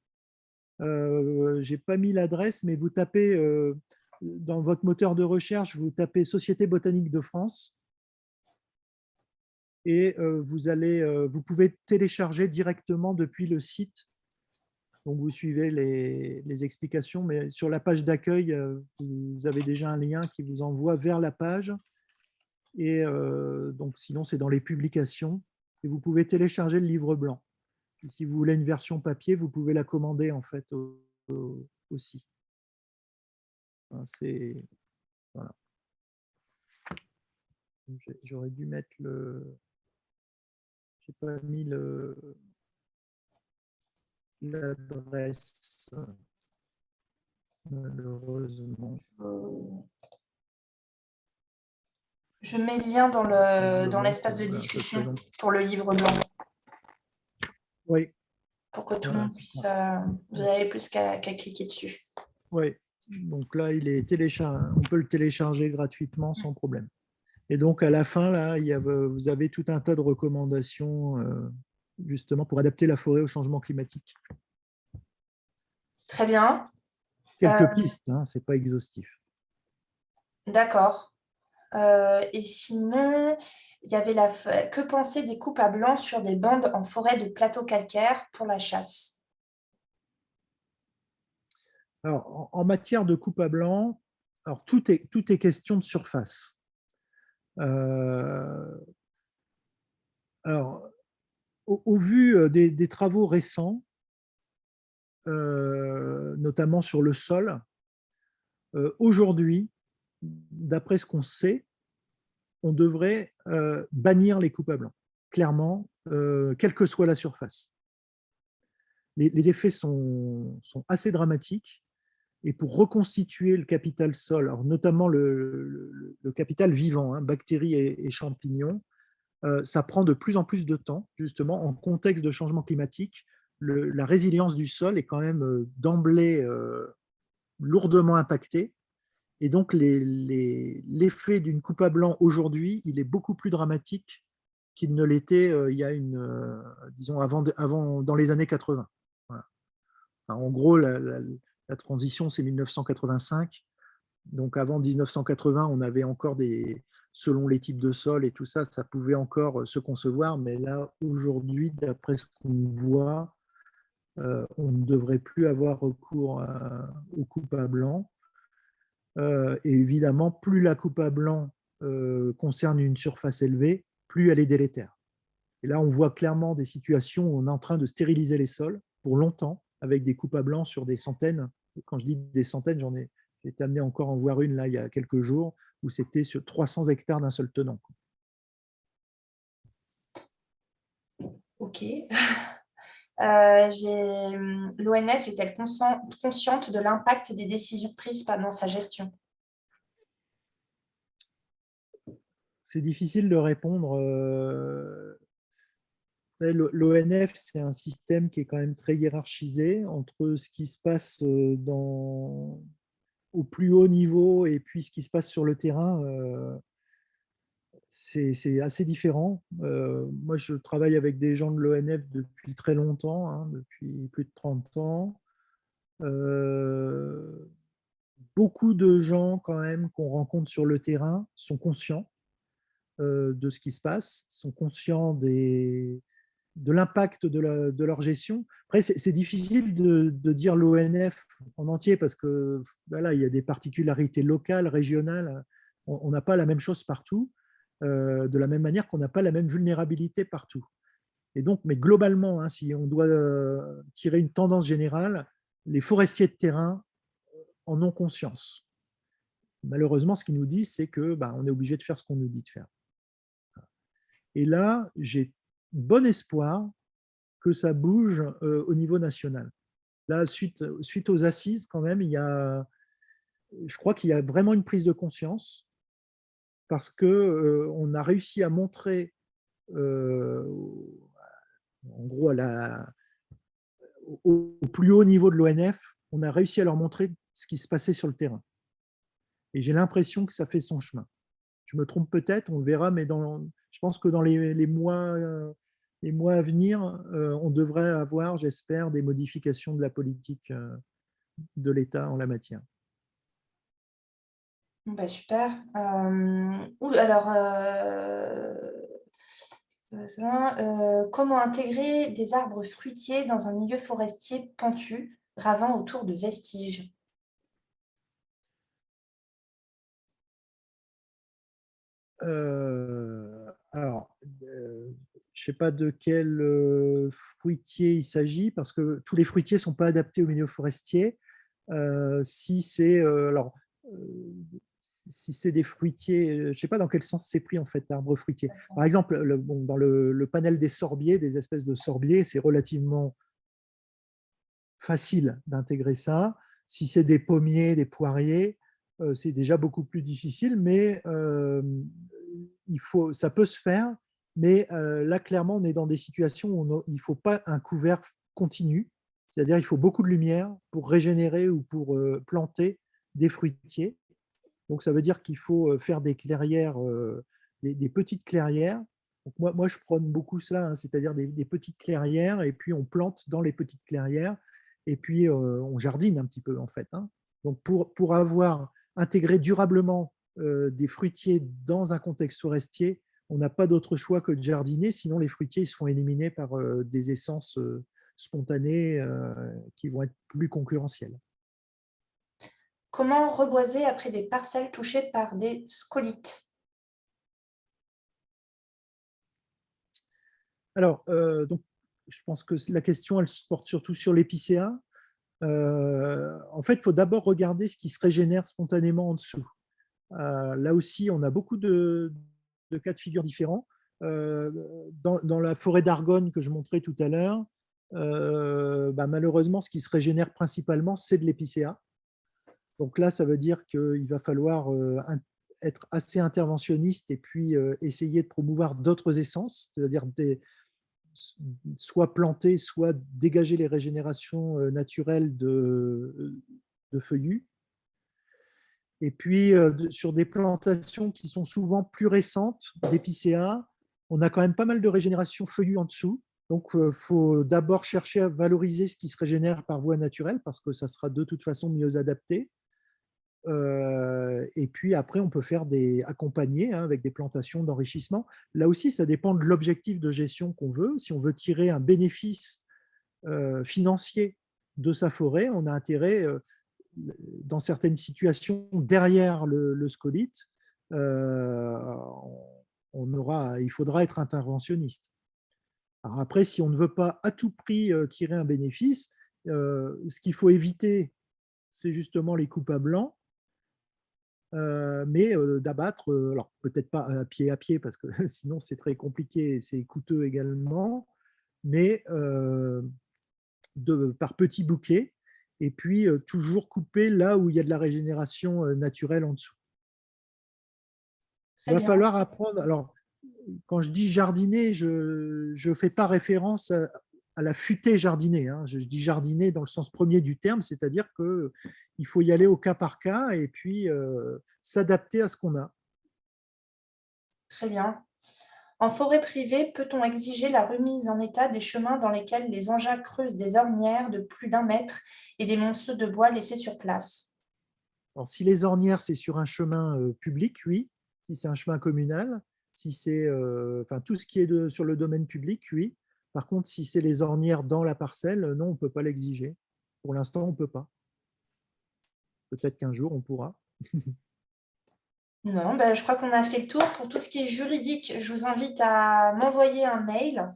Je n'ai pas mis l'adresse, mais vous tapez dans votre moteur de recherche, vous tapez Société botanique de France et vous pouvez télécharger directement depuis le site. Donc, vous suivez les explications, mais sur la page d'accueil, vous avez déjà un lien qui vous envoie vers la page. Et donc, sinon, c'est dans les publications. Et vous pouvez télécharger le livre blanc. Et si vous voulez une version papier, vous pouvez la commander en fait aussi. C'est voilà. J'aurais dû mettre le. J'ai pas mis l'adresse malheureusement. Je mets le lien dans l'espace de Voilà, discussion pour le livre blanc, oui, pour que tout le voilà, monde c'est puisse... ça. vous n'avez plus qu'à cliquer dessus. Oui, donc là, on peut le télécharger gratuitement sans problème. Et donc, à la fin, là, vous avez tout un tas de recommandations justement pour adapter la forêt au changement climatique. Très bien. Quelques pistes, hein, ce n'est pas exhaustif. D'accord. Et sinon, il y avait que penser des coupes à blanc sur des bandes en forêt de plateaux calcaires pour la chasse? Alors, en matière de coupe à blanc, alors tout est question de surface. Alors, au vu des travaux récents, notamment sur le sol, aujourd'hui, d'après ce qu'on sait, on devrait bannir les coupes à blanc, clairement, quelle que soit la surface. Les effets sont assez dramatiques. Et pour reconstituer le capital sol, alors notamment le capital vivant, hein, bactéries et champignons, ça prend de plus en plus de temps, justement, en contexte de changement climatique. La résilience du sol est quand même d'emblée lourdement impactée. Et donc, l'effet d'une coupe à blanc aujourd'hui, il est beaucoup plus dramatique qu'il ne l'était il y a disons, dans les années 80. Voilà. Enfin, en gros, la transition, c'est 1985. Donc, avant 1980, on avait encore selon les types de sol et tout ça, ça pouvait encore se concevoir. Mais là, aujourd'hui, d'après ce qu'on voit, on ne devrait plus avoir recours aux coupes à blanc. Et évidemment, plus la coupe à blanc concerne une surface élevée, plus elle est délétère. Et là, on voit clairement des situations où on est en train de stériliser les sols pour longtemps avec des coupes à blanc sur des centaines. Quand je dis des centaines, j'ai été amené encore à en voir une là il y a quelques jours où c'était sur 300 hectares d'un seul tenant. Ok. L'ONF est-elle consciente de l'impact des décisions prises pendant sa gestion? C'est difficile de répondre. L'ONF, c'est un système qui est quand même très hiérarchisé entre ce qui se passe au plus haut niveau et puis ce qui se passe sur le terrain. C'est assez différent. Moi, je travaille avec des gens de l'ONF depuis très longtemps, hein, depuis plus de 30 ans. Euh, Beaucoup de gens quand même qu'on rencontre sur le terrain sont conscients de ce qui se passe, sont conscients de l'impact de leur gestion. Après, c'est difficile de dire l'ONF en entier parce que voilà, il y a des particularités locales, régionales. On n'a pas la même chose partout, de la même manière qu'on n'a pas la même vulnérabilité partout. Et donc, mais globalement, hein, si on doit tirer une tendance générale, les forestiers de terrain en ont conscience. Malheureusement, ce qu'ils nous disent, c'est que on est obligé de faire ce qu'on nous dit de faire. Et là, j'ai bon espoir que ça bouge au niveau national. Là, suite aux assises, quand même, je crois qu'il y a vraiment une prise de conscience parce que on a réussi à montrer, euh, en gros, au plus haut niveau de l'ONF, on a réussi à leur montrer ce qui se passait sur le terrain. Et j'ai l'impression que ça fait son chemin. Je me trompe peut-être, on le verra, mais je pense que dans les mois à venir, on devrait avoir, j'espère, des modifications de la politique de l'État en la matière. Bah, super. Alors, comment intégrer des arbres fruitiers dans un milieu forestier pentu, ravin autour de vestiges? Alors, je ne sais pas de quel fruitier il s'agit, parce que tous les fruitiers ne sont pas adaptés au milieu forestier. Si c'est si c'est des fruitiers, je ne sais pas dans quel sens c'est pris en fait, arbre fruitier. Par exemple, dans le panel des sorbiers, des espèces de sorbiers, c'est relativement facile d'intégrer ça. Si c'est des pommiers, des poiriers, c'est déjà beaucoup plus difficile, mais ça peut se faire. Mais là, clairement, on est dans des situations où il ne faut pas un couvert continu, c'est-à-dire il faut beaucoup de lumière pour régénérer ou pour planter des fruitiers. Donc, ça veut dire qu'il faut faire des clairières, des petites clairières. Donc moi, je prône beaucoup cela, hein, c'est-à-dire des petites clairières, et puis on plante dans les petites clairières, et puis on jardine un petit peu, en fait. Hein. Donc, pour avoir intégré durablement des fruitiers dans un contexte forestier, on n'a pas d'autre choix que de jardiner, sinon les fruitiers ils se font éliminer par des essences spontanées qui vont être plus concurrentielles. Comment reboiser après des parcelles touchées par des scolites? Alors, donc, je pense que la question, elle se porte surtout sur l'épicéa. En fait, il faut d'abord regarder ce qui se régénère spontanément en dessous. Là aussi, on a beaucoup de cas de figure différents. Dans la forêt d'Argonne que je montrais tout à l'heure, malheureusement, ce qui se régénère principalement, c'est de l'épicéa. Donc là, ça veut dire qu'il va falloir être assez interventionniste et puis essayer de promouvoir d'autres essences, c'est-à-dire soit planter, soit dégager les régénérations naturelles de feuillus. Et puis, sur des plantations qui sont souvent plus récentes, d'épicéa, on a quand même pas mal de régénération feuillue en dessous. Donc, il faut d'abord chercher à valoriser ce qui se régénère par voie naturelle, parce que ça sera de toute façon mieux adapté. Et puis après, on peut faire accompagner avec des plantations d'enrichissement. Là aussi, ça dépend de l'objectif de gestion qu'on veut. Si on veut tirer un bénéfice financier de sa forêt, on a intérêt, dans certaines situations, derrière le scolite, il faudra être interventionniste. Alors après, si on ne veut pas à tout prix tirer un bénéfice, ce qu'il faut éviter, c'est justement les coupes à blanc, mais d'abattre, alors peut-être pas à pied, parce que sinon c'est très compliqué et c'est coûteux également, mais par petits bouquets, et puis toujours couper là où il y a de la régénération naturelle en dessous. Il Très va bien. falloir apprendre. Alors, quand je dis jardiner, je ne fais pas référence à la futée jardiner, hein. Je dis jardiner dans le sens premier du terme, c'est-à-dire qu'il faut y aller au cas par cas et puis s'adapter à ce qu'on a. Très bien. En forêt privée, peut-on exiger la remise en état des chemins dans lesquels les engins creusent des ornières de plus d'1 mètre et des monceaux de bois laissés sur place? Alors, si les ornières, c'est sur un chemin public, oui. Si c'est un chemin communal, si c'est enfin, tout ce qui est sur le domaine public, oui. Par contre, si c'est les ornières dans la parcelle, non, on ne peut pas l'exiger. Pour l'instant, on ne peut pas. Peut-être qu'un jour, on pourra. Non, ben, je crois qu'on a fait le tour. Pour tout ce qui est juridique, je vous invite à m'envoyer un mail.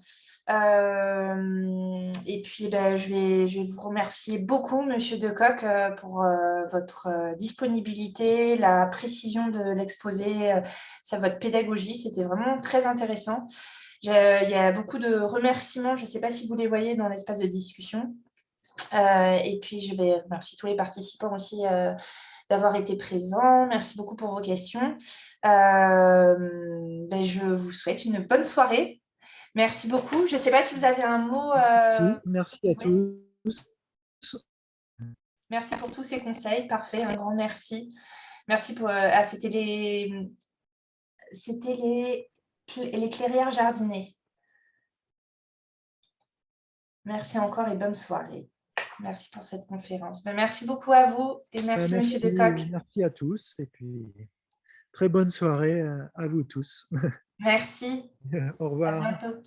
Et puis, ben, je vais vous remercier beaucoup, Monsieur Decoq, pour votre disponibilité, la précision de l'exposé, votre pédagogie. C'était vraiment très intéressant. Il y a beaucoup de remerciements. Je ne sais pas si vous les voyez dans l'espace de discussion. Et puis, je vais remercier tous les participants aussi d'avoir été présents. Merci beaucoup pour vos questions. Ben, je vous souhaite une bonne soirée. Merci beaucoup. Je ne sais pas si vous avez un mot. Merci à Oui. tous. Merci pour tous ces conseils. Parfait. Un grand merci. Merci pour. C'était les clairières jardinées. Merci encore et bonne soirée. Merci pour cette conférence. Ben, merci beaucoup à vous et merci, Monsieur Decoq. Merci à tous et puis très bonne soirée à vous tous. Merci. Au À revoir. bientôt.